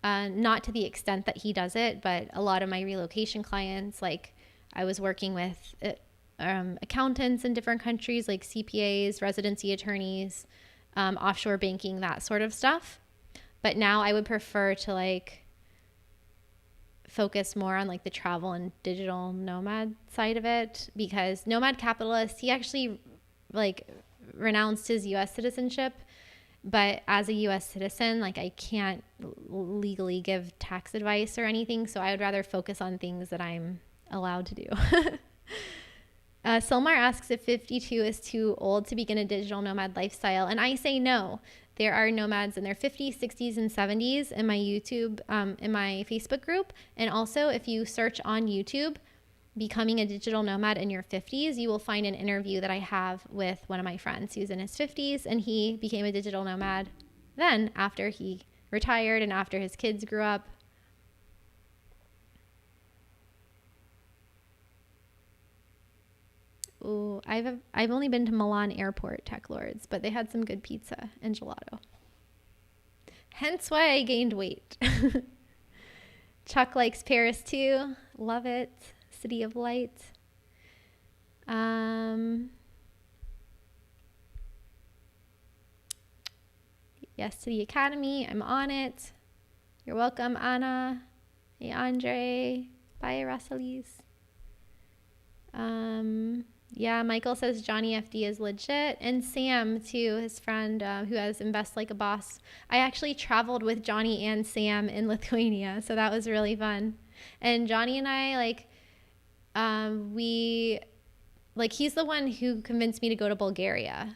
not to the extent that he does it, but a lot of my relocation clients, like I was working with accountants in different countries, like CPAs, residency attorneys, offshore banking, that sort of stuff. But now I would prefer to like focus more on like the travel and digital nomad side of it, because Nomad Capitalist, he actually like renounced his US citizenship But as a US citizen, like I can't legally give tax advice or anything. So I would rather focus on things that I'm allowed to do. Silmar asks if 52 is too old to begin a digital nomad lifestyle. And I say no. There are nomads in their 50s, 60s, and 70s in my YouTube, in my Facebook group. And also, if you search on YouTube, becoming a digital nomad in your 50s, you will find an interview that I have with one of my friends who's in his 50s, and he became a digital nomad then after he retired and after his kids grew up. Ooh, I've only been to Milan Airport, Tech Lords, but they had some good pizza and gelato. Hence why I gained weight. Chuck likes Paris too. Love it. City of Light. Yes to the Academy. I'm on it. You're welcome, Anna. Hey, Andre. Bye, Rasalis. Yeah, Michael says Johnny FD is legit. And Sam, too, his friend who has Invest Like a Boss. I actually traveled with Johnny and Sam in Lithuania, so that was really fun. And Johnny and I, he's the one who convinced me to go to Bulgaria.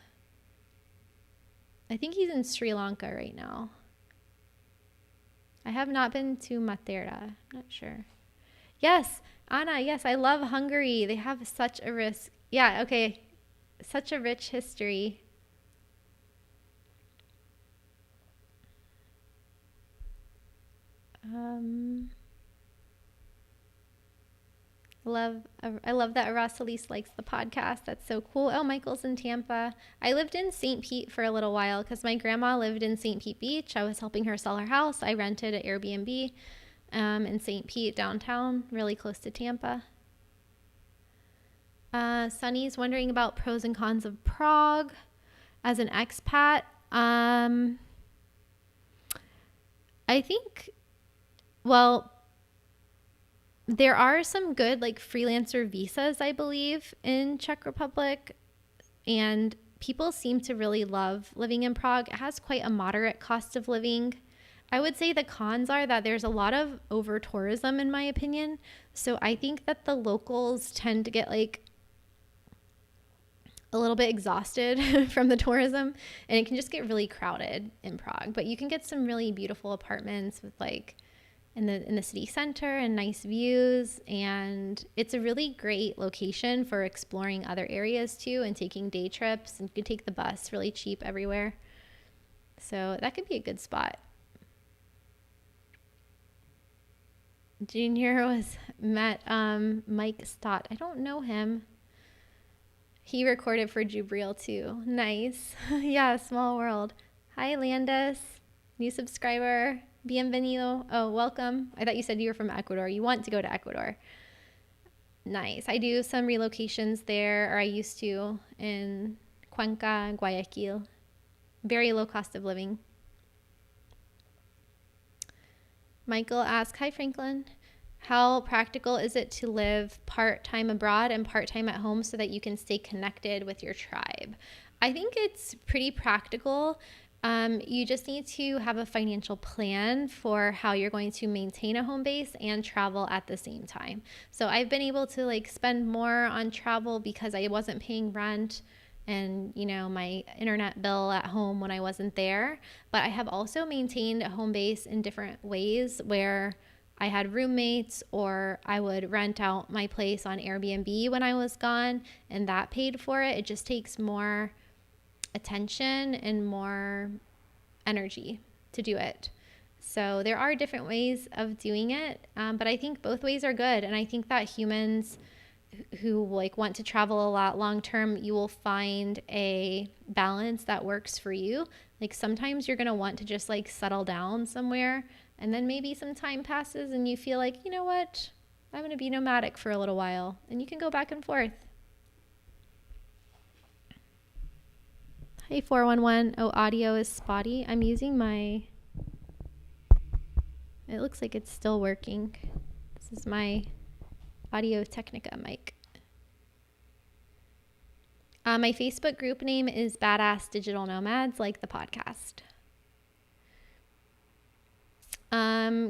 I think he's in Sri Lanka right now. I have not been to Matera. I'm not sure. Yes, Anna, yes, I love Hungary. They have such a risk. Yeah, okay. Such a rich history. I love that Aracelis likes the podcast. That's so cool. Oh, Michael's in Tampa. I lived in St. Pete for a little while because my grandma lived in St. Pete Beach. I was helping her sell her house. I rented an Airbnb in St. Pete downtown, really close to Tampa. Sunny's wondering about pros and cons of Prague as an expat. I think, well, there are some good freelancer visas, I believe, in Czech Republic, and people seem to really love living in Prague. It has quite a moderate cost of living. I would say the cons are that there's a lot of over tourism, in my opinion. So I think that the locals tend to get a little bit exhausted from the tourism, and it can just get really crowded in Prague. But you can get some really beautiful apartments with in the city center and nice views, and it's a really great location for exploring other areas too and taking day trips, and you can take the bus really cheap everywhere. So that could be a good spot. Junior met Mike Stott. I don't know him. He recorded for Jubril too. Nice. Yeah, small world. Hi, Landis. New subscriber. Bienvenido. Oh, welcome. I thought you said you were from Ecuador. You want to go to Ecuador. Nice. I do some relocations there, or I used to, in Cuenca, Guayaquil. Very low cost of living. Michael asks, hi, Franklin. How practical is it to live part-time abroad and part-time at home so that you can stay connected with your tribe? I think it's pretty practical. You just need to have a financial plan for how you're going to maintain a home base and travel at the same time. So I've been able to spend more on travel because I wasn't paying rent and my internet bill at home when I wasn't there. But I have also maintained a home base in different ways where I had roommates, or I would rent out my place on Airbnb when I was gone, and that paid for it. It just takes more attention and more energy to do it. So there are different ways of doing it, but I think both ways are good. And I think that humans who want to travel a lot long term, you will find a balance that works for you. Sometimes you're going to want to just settle down somewhere, and then maybe some time passes and you feel you know what, I'm going to be nomadic for a little while, and you can go back and forth. Hey, 411. Oh, audio is spotty. I'm using it looks like it's still working. This is my Audio Technica mic. My Facebook group name is Badass Digital Nomads, like the podcast.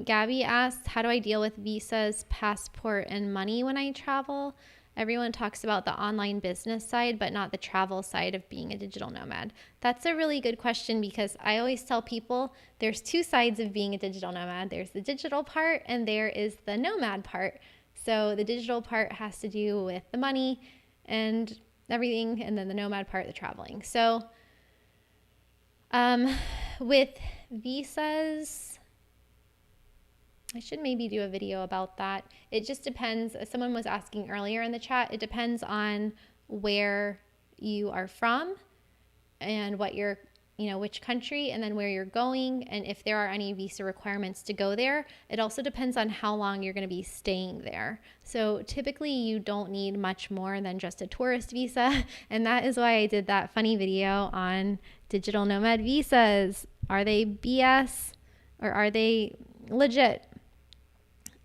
Gabby asked, how do I deal with visas, passport, and money when I travel? Everyone talks about the online business side, but not the travel side of being a digital nomad. That's a really good question, because I always tell people there's two sides of being a digital nomad. There's the digital part and there is the nomad part. So the digital part has to do with the money and everything, and then the nomad part, the traveling. So with visas, I should maybe do a video about that. It just depends. Someone was asking earlier in the chat, it depends on where you are from and what you're, which country, and then where you're going, and if there are any visa requirements to go there. It also depends on how long you're going to be staying there. So typically you don't need much more than just a tourist visa. And that is why I did that funny video on digital nomad visas. Are they BS or are they legit?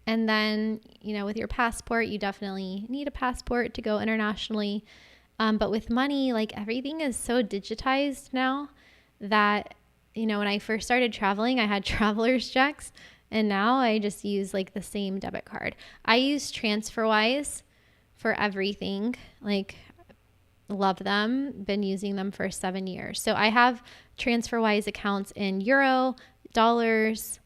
And then, with your passport, you definitely need a passport to go internationally. But with money, like, everything is so digitized now that, when I first started traveling, I had traveler's checks, and now I just use like the same debit card. I use TransferWise for everything. Like, love them. Been using them for 7 years. So I have TransferWise accounts in euro, dollars,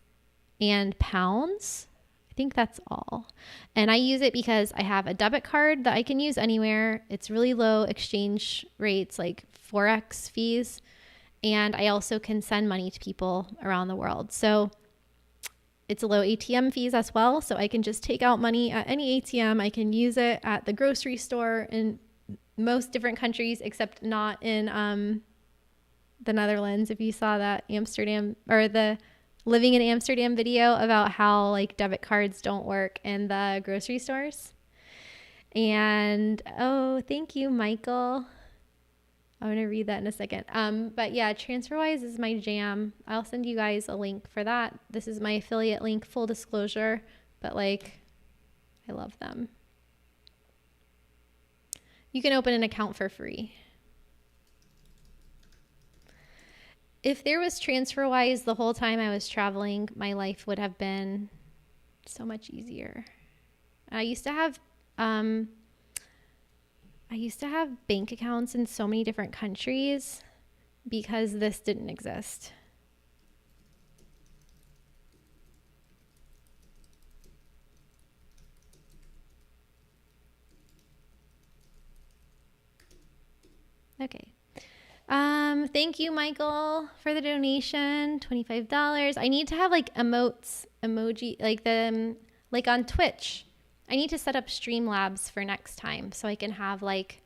and pounds. I think that's all. And I use it because I have a debit card that I can use anywhere. It's really low exchange rates, like Forex fees. And I also can send money to people around the world. So it's a low ATM fees as well. So I can just take out money at any ATM. I can use it at the grocery store in most different countries, except not in the Netherlands. If you saw that Amsterdam, or the living in Amsterdam video about how like debit cards don't work in the grocery stores. And thank you, Michael. I'm going to read that in a second. But yeah, TransferWise is my jam. I'll send you guys a link for that. This is my affiliate link, full disclosure, but like, I love them. You can open an account for free. If there was TransferWise the whole time I was traveling, my life would have been so much easier. I used to have bank accounts in so many different countries because this didn't exist. Okay. Thank you, Michael, for the donation, $25. I need to have like emoji, like on Twitch. I need to set up Streamlabs for next time so I can have like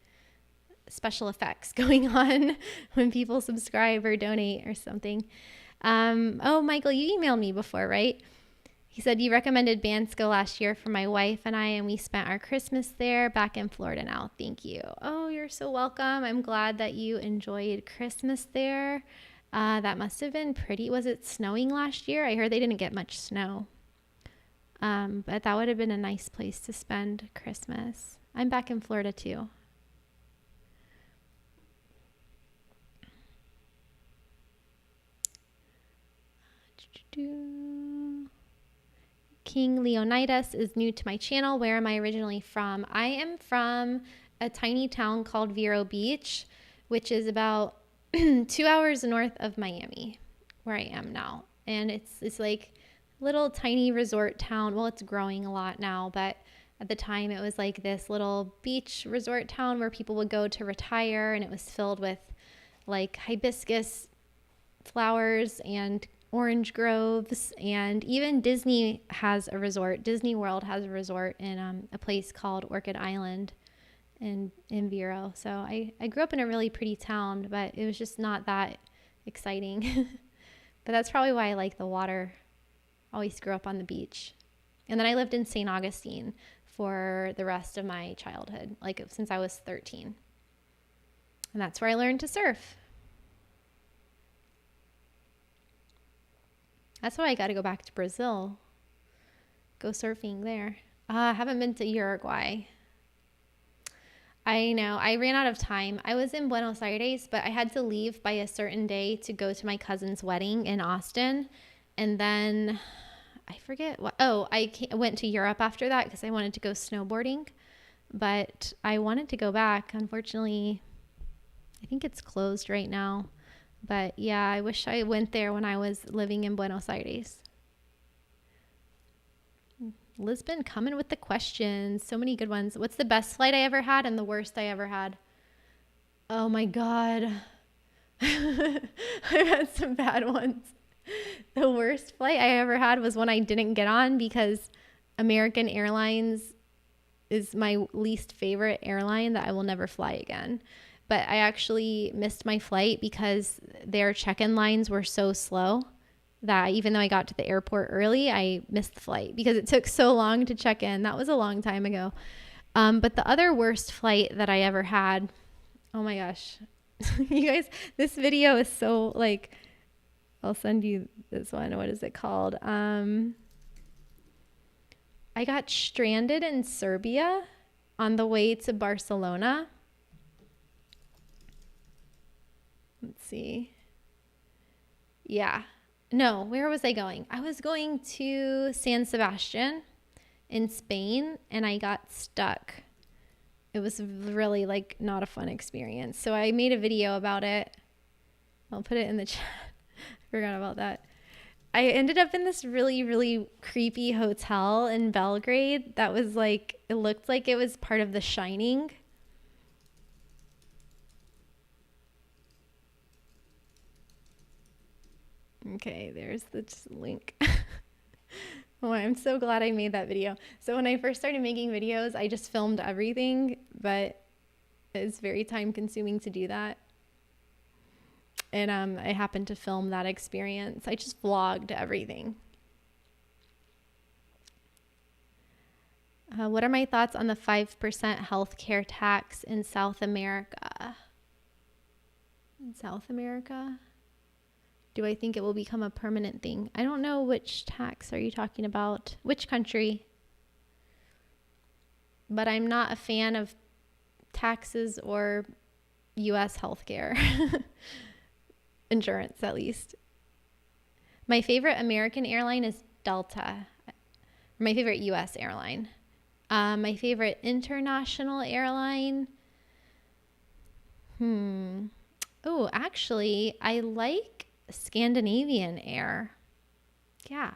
special effects going on when people subscribe or donate or something. Michael, you emailed me before, right? He said you recommended Bansko last year for my wife and I, and we spent our Christmas there, back in Florida now. Thank you. Oh, you're so welcome. I'm glad that you enjoyed Christmas there. That must have been pretty. Was it snowing last year? I heard they didn't get much snow. But that would have been a nice place to spend Christmas. I'm back in Florida too. King Leonidas is new to my channel. Where am I originally from? I am from a tiny town called Vero Beach, which is about 2 hours north of Miami, where I am now. And it's like little tiny resort town. Well, it's growing a lot now, but at the time it was like this little beach resort town where people would go to retire, and it was filled with like hibiscus flowers and orange groves, and even Disney has a resort. Disney World has a resort in a place called Orchid Island in Vero. So I grew up in a really pretty town, but it was just not that exciting. But that's probably why I like the water. Always grew up on the beach. And then I lived in St. Augustine for the rest of my childhood, like since I was 13. And that's where I learned to surf. That's why I got to go back to Brazil. Go surfing there. I haven't been to Uruguay. I know. I ran out of time. I was in Buenos Aires, but I had to leave by a certain day to go to my cousin's wedding in Austin. And then I forget what. Oh, went to Europe after that because I wanted to go snowboarding. But I wanted to go back. Unfortunately, I think it's closed right now. But yeah, I wish I went there when I was living in Buenos Aires. Lisbon coming with the questions. So many good ones. What's the best flight I ever had and the worst I ever had? Oh my God. I've had some bad ones. The worst flight I ever had was one I didn't get on because American Airlines is my least favorite airline that I will never fly again. But I actually missed my flight because their check-in lines were so slow that even though I got to the airport early, I missed the flight because it took so long to check in. That was a long time ago. But the other worst flight that I ever had, oh my gosh. You guys, this video is so like, I'll send you this one. What is it called? I got stranded in Serbia on the way to Barcelona. Let's see. Yeah. No, where was I going? I was going to San Sebastian in Spain and I got stuck. It was really like not a fun experience. So I made a video about it. I'll put it in the chat. I forgot about that. I ended up in this really, really creepy hotel in Belgrade that was like, it looked like it was part of The Shining. Okay, there's the link. Oh, I'm so glad I made that video. So when I first started making videos, I just filmed everything, but it's very time consuming to do that. And I happened to film that experience. I just vlogged everything. What are my thoughts on the 5% healthcare tax in South America? In South America? Do I think it will become a permanent thing? I don't know which tax are you talking about? Which country? But I'm not a fan of taxes or U.S. healthcare. Insurance, at least. My favorite American airline is Delta. My favorite U.S. airline. My favorite international airline. Oh, actually, I like Scandinavian Air. Yeah.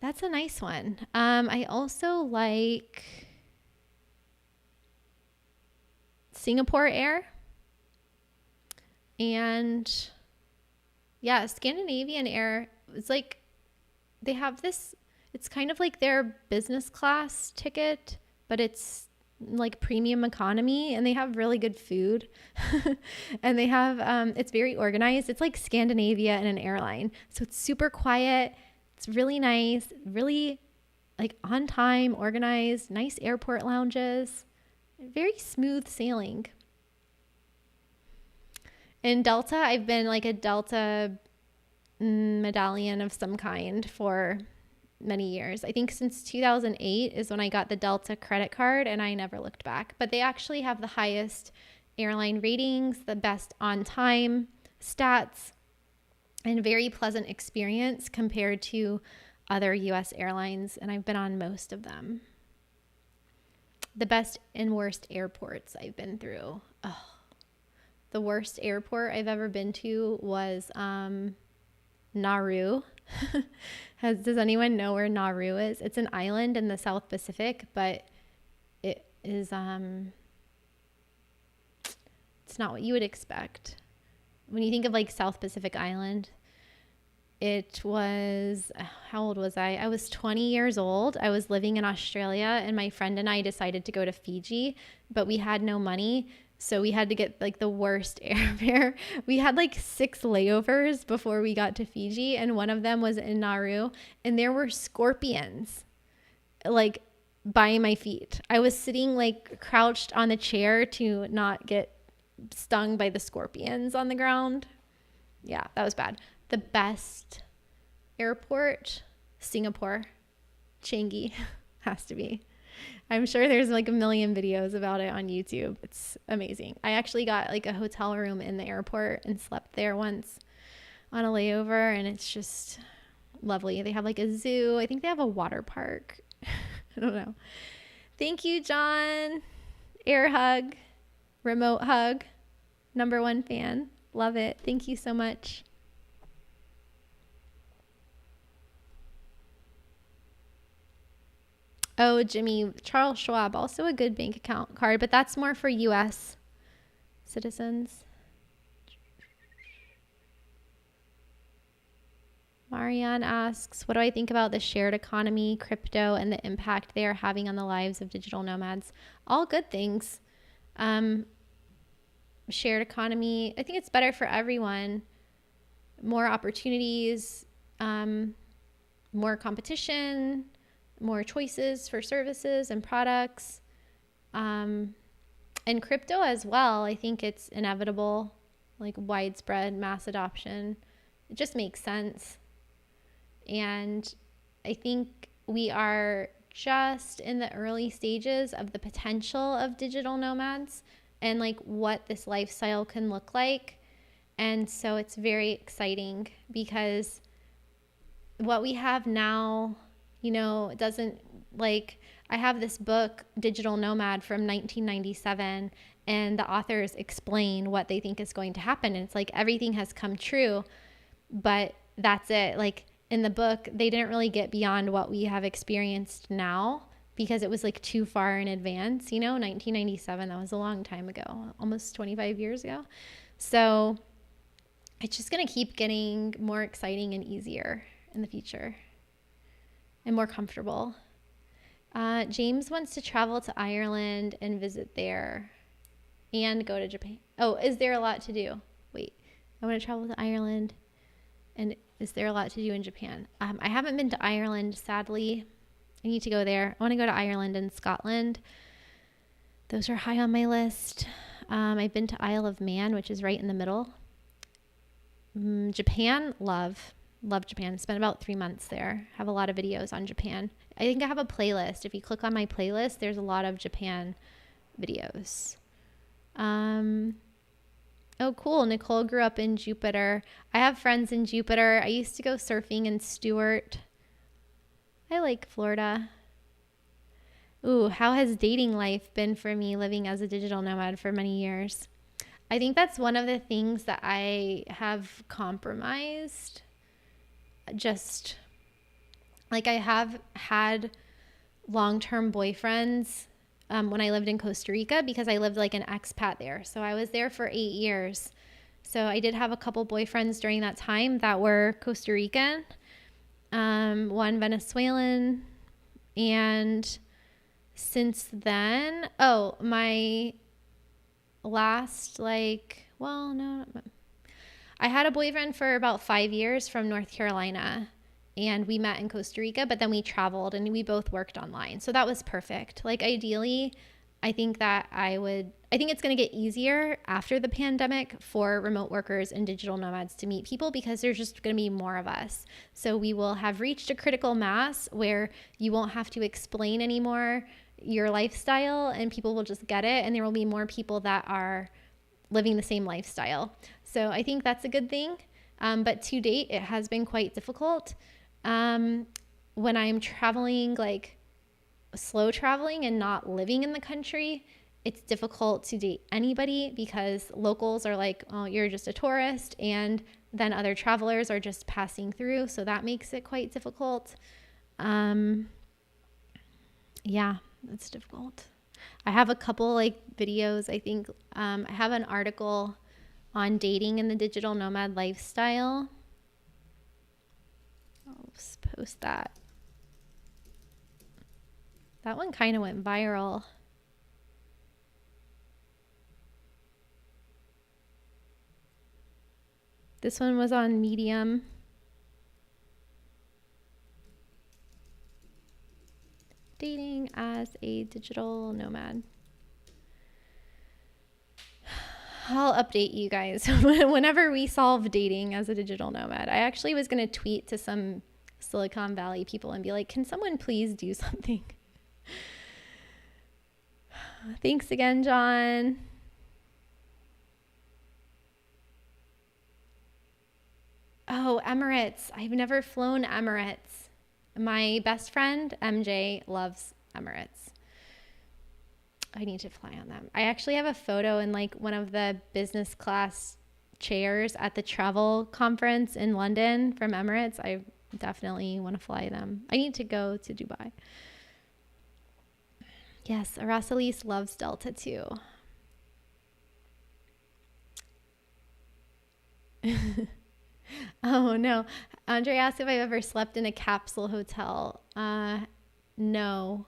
That's a nice one. I also like Singapore Air. And yeah, Scandinavian Air, it's like they have this, it's kind of like their business class ticket, but it's like premium economy, and they have really good food. And they have, it's very organized. It's like Scandinavia and an airline. So it's super quiet. It's really nice, really like on time, organized, nice airport lounges, very smooth sailing. In Delta, I've been like a Delta medallion of some kind for many years. I think since 2008 is when I got the Delta credit card, and I never looked back. But they actually have the highest airline ratings, the best on-time stats, and very pleasant experience compared to other U.S. airlines, and I've been on most of them. The best and worst airports I've been through. Oh. The worst airport I've ever been to was Nauru. Does anyone know where Nauru is? It's an island in the South Pacific, but it is it's not what you would expect. When you think of like South Pacific Island, it was, how old was I? I was 20 years old. I was living in Australia, and my friend and I decided to go to Fiji, but we had no money. So we had to get like the worst airfare. We had like 6 layovers before we got to Fiji, and one of them was in Nauru, and there were scorpions like by my feet. I was sitting like crouched on the chair to not get stung by the scorpions on the ground. Yeah, that was bad. The best airport, Singapore. Changi has to be. I'm sure there's like a million videos about it on YouTube. It's amazing. I actually got like a hotel room in the airport and slept there once on a layover, and it's just lovely. They have like a zoo. I think they have a water park. I don't know. Thank you, John. Air hug, remote hug, #1 fan. Love it. Thank you so much. Oh, Jimmy, Charles Schwab, also a good bank account card, but that's more for U.S. citizens. Marianne asks, what do I think about the shared economy, crypto, and the impact they are having on the lives of digital nomads? All good things. Shared economy, I think it's better for everyone. More opportunities, more competition, more choices for services and products, and crypto as well. I think it's inevitable, like widespread mass adoption. It just makes sense. And I think we are just in the early stages of the potential of digital nomads and like what this lifestyle can look like. And so it's very exciting because what we have now, you know, it doesn't, like, I have this book, Digital Nomad, from 1997, and the authors explain what they think is going to happen. And it's like everything has come true, but that's it. Like in the book, they didn't really get beyond what we have experienced now because it was like too far in advance, you know, 1997, that was a long time ago, almost 25 years ago. So it's just going to keep getting more exciting and easier in the future. And more comfortable. James wants to travel to Ireland and visit there and go to Japan. Oh, is there a lot to do? Wait, I want to travel to Ireland, and is there a lot to do in Japan? I haven't been to Ireland, sadly. I need to go there. I want to go to Ireland and Scotland. Those are high on my list. I've been to Isle of Man, which is right in the middle. Japan, love Japan. Spent about 3 months there. Have a lot of videos on Japan. I think I have a playlist. If you click on my playlist, there's a lot of Japan videos. Oh, cool. Nicole grew up in Jupiter. I have friends in Jupiter. I used to go surfing in Stewart. I like Florida. Ooh, how has dating life been for me living as a digital nomad for many years? I think that's one of the things that I have compromised. Just like I have had long-term boyfriends when I lived in Costa Rica because I lived like an expat there. So I was there for 8 years. So I did have a couple boyfriends during that time that were Costa Rican, one Venezuelan, and since then, my last I had a boyfriend for about 5 years from North Carolina, and we met in Costa Rica, but then we traveled and we both worked online. So that was perfect. Like ideally, I think it's going to get easier after the pandemic for remote workers and digital nomads to meet people because there's just going to be more of us. So we will have reached a critical mass where you won't have to explain anymore your lifestyle and people will just get it. And there will be more people that are living the same lifestyle. So I think that's a good thing. But to date, it has been quite difficult. When I'm traveling, like slow traveling and not living in the country, it's difficult to date anybody because locals are like, oh, you're just a tourist. And then other travelers are just passing through. So that makes it quite difficult. Yeah, it's difficult. I have a couple videos. I think I have an article on dating in the digital nomad lifestyle. I'll just post that. That one kind of went viral. This one was on Medium. Dating as a digital nomad. I'll update you guys whenever we solve dating as a digital nomad. I actually was going to tweet to some Silicon Valley people and be like, can someone please do something? Thanks again, John. Oh, Emirates. I've never flown Emirates. My best friend, MJ, loves Emirates. I need to fly on them. I actually have a photo in like one of the business class chairs at the travel conference in London from Emirates. I definitely want to fly them. I need to go to Dubai. Yes, Aracelis loves Delta too. Oh no. Andre asked if I've ever slept in a capsule hotel. No.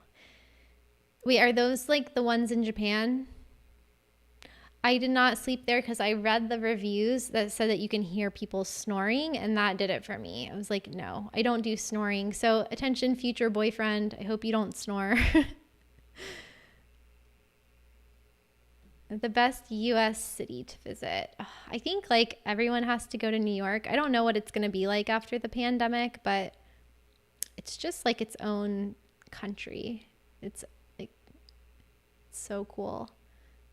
Wait, are those like the ones in Japan? I did not sleep there because I read the reviews that said that you can hear people snoring, and that did it for me. I was like, no, I don't do snoring. So attention, future boyfriend, I hope you don't snore. The best US city to visit. I think like everyone has to go to New York. I don't know what it's going to be like after the pandemic, but it's just like its own country. It's like so cool.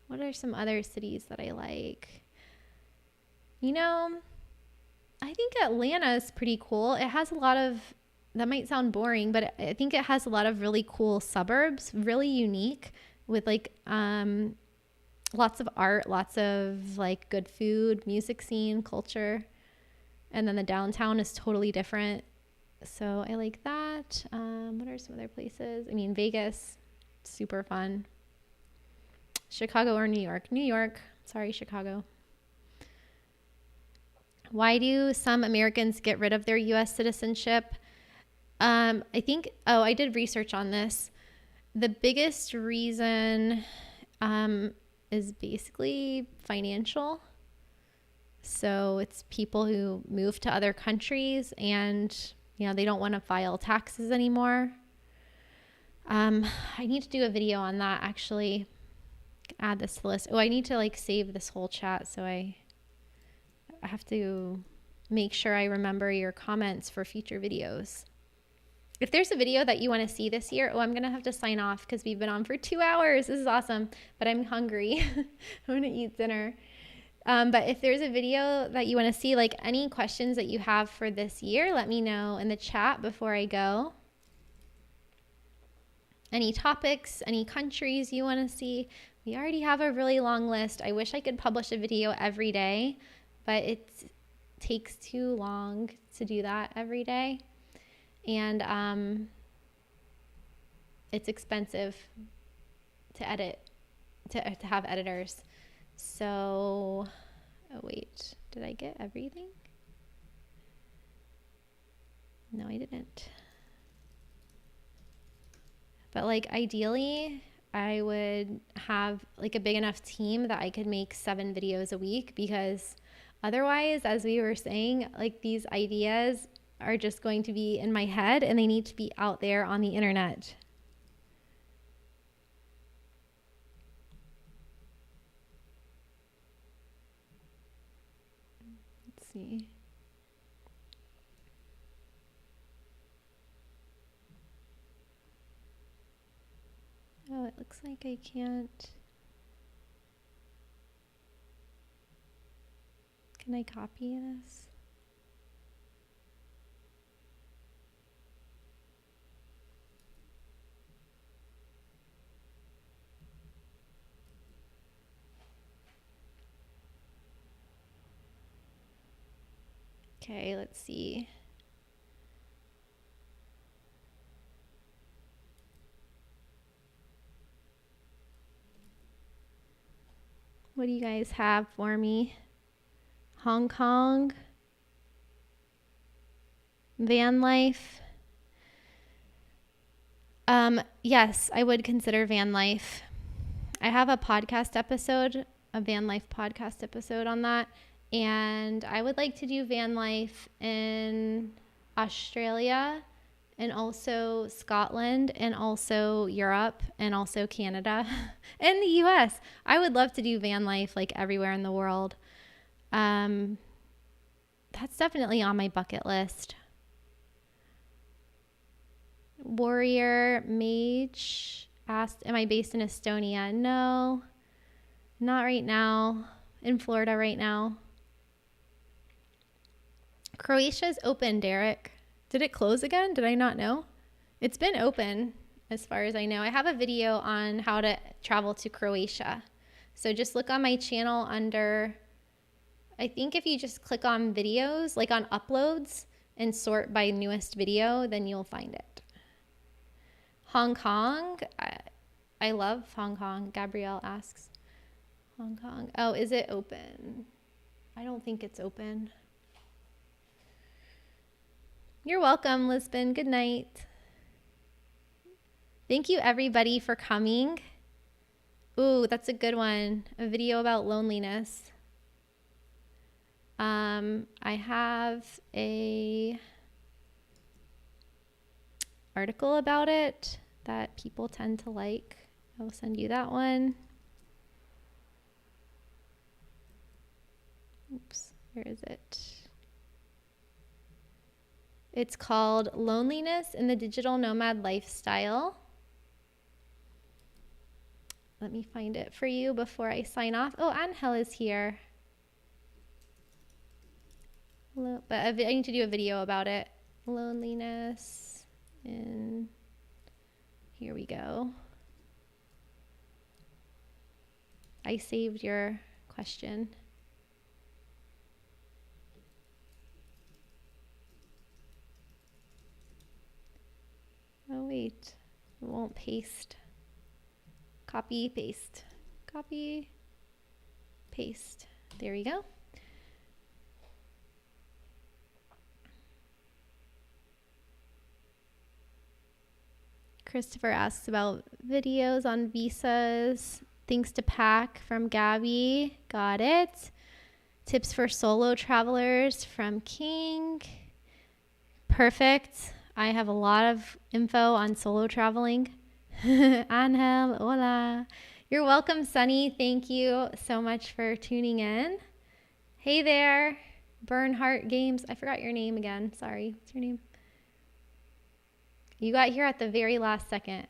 What are some other cities that I like? You know, I think Atlanta is pretty cool. It has a lot of, that might sound boring, but I think it has a lot of really cool suburbs, really unique with like lots of art, lots of like good food, music scene, culture. And then the downtown is totally different. So I like that. What are some other places? I mean, Vegas, super fun. Chicago or New York? New York. Sorry, Chicago. Why do some Americans get rid of their U.S. citizenship? I think, I did research on this. The biggest reason is basically financial. So it's people who move to other countries and, they don't want to file taxes anymore. I need to do a video on that actually. Add this to the list. I need to like save this whole chat, so I have to make sure I remember your comments for future videos. If there's a video that you want to see this year, I'm going to have to sign off because we've been on for 2 hours. This is awesome, but I'm hungry. I'm going to eat dinner. But if there's a video that you want to see, like any questions that you have for this year, let me know in the chat before I go. Any topics, any countries you want to see. We already have a really long list. I wish I could publish a video every day, but it takes too long to do that every day. And it's expensive to edit, to have editors. So, wait, did I get everything? No, I didn't. But like ideally, I would have like a big enough team that I could make 7 videos a week, because otherwise, as we were saying, like these ideas are just going to be in my head and they need to be out there on the internet. Let's see. Oh, it looks like I can't. Can I copy this? Okay, let's see. What do you guys have for me? Hong Kong, van life. Yes, I would consider van life. I have a podcast episode, a van life podcast episode on that. And I would like to do van life in Australia and also Scotland and also Europe and also Canada and the US. I would love to do van life like everywhere in the world. That's definitely on my bucket list. Warrior, mage, asked, am I based in Estonia? No, not right now. In Florida right now. Croatia's open, Derek. Did it close again? Did I not know? It's been open as far as I know. I have a video on how to travel to Croatia. So just look on my channel under, I think if you just click on videos, like on uploads and sort by newest video, then you'll find it. Hong Kong. I love Hong Kong. Gabrielle asks. Hong Kong. Oh, is it open? I don't think it's open. You're welcome, Lisbon. Good night. Thank you, everybody, for coming. Ooh, that's a good one. A video about loneliness. I have a article about it that people tend to like. I will send you that one. Oops, where is it? It's called Loneliness in the Digital Nomad Lifestyle. Let me find it for you before I sign off. Oh, Angel is here. Hello, but I need to do a video about it. Loneliness. And here we go. I saved your question. Oh, wait. It won't paste. Copy, paste. Copy, paste. There we go. Christopher asks about videos on visas. Things to pack from Gabby. Got it. Tips for solo travelers from King. Perfect. I have a lot of info on solo traveling. Angel, hola. You're welcome, Sunny. Thank you so much for tuning in. Hey there, Bernhardt Games. I forgot your name again. Sorry. What's your name? You got here at the very last second.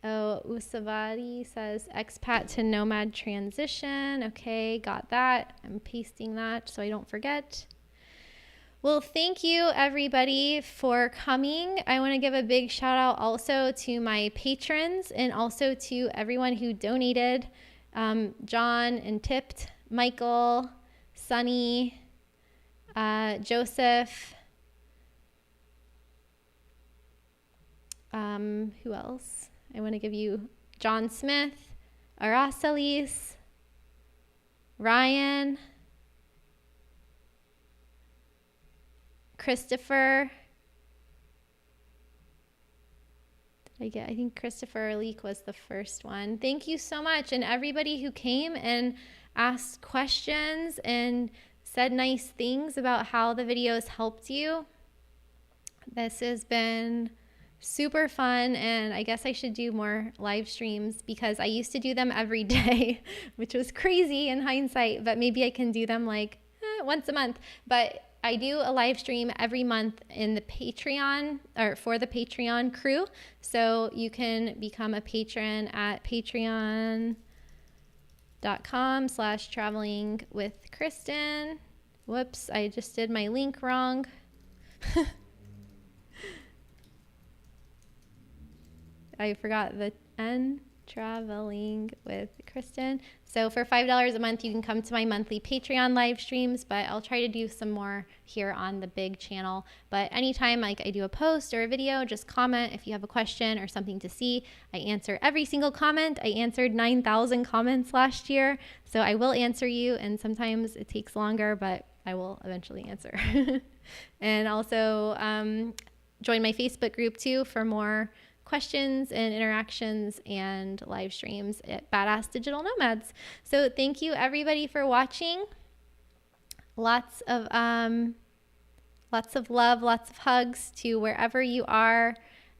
Oh, Usavadi says expat to nomad transition. Okay, got that. I'm pasting that so I don't forget. Well, thank you everybody for coming. I want to give a big shout out also to my patrons and also to everyone who donated. John and tipped, Michael, Sunny, Joseph. Who else? I want to give you John Smith, Aracelis, Ryan, Christopher. I think Christopher Leak was the first one. Thank you so much. And everybody who came and asked questions and said nice things about how the videos helped you. This has been super fun, and I guess I should do more live streams because I used to do them every day, which was crazy in hindsight, but maybe I can do them like once a month. But I do a live stream every month in the Patreon, or for the Patreon crew. So you can become a patron at patreon.com/traveling with Kristin. Whoops, I just did my link wrong. I forgot the N, traveling with Kristin. So for $5 a month, you can come to my monthly Patreon live streams, but I'll try to do some more here on the big channel. But anytime like I do a post or a video, just comment if you have a question or something to see. I answer every single comment. I answered 9,000 comments last year, so I will answer you, and sometimes it takes longer, but I will eventually answer. And also join my Facebook group too for more questions and interactions and live streams at Badass Digital Nomads. So thank you everybody for watching. Lots of love, lots of hugs to wherever you are,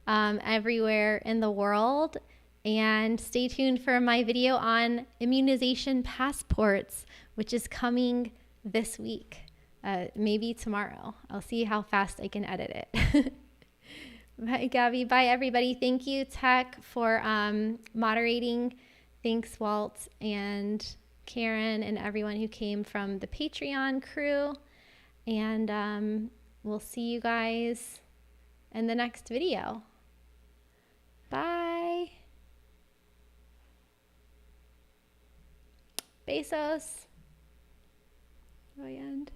everywhere in the world. And stay tuned for my video on immunization passports, which is coming this week, maybe tomorrow. I'll see how fast I can edit it. Bye, Gabby. Bye, everybody. Thank you, Tech, for moderating. Thanks, Walt and Karen and everyone who came from the Patreon crew. And we'll see you guys in the next video. Bye. Besos. Oh, end.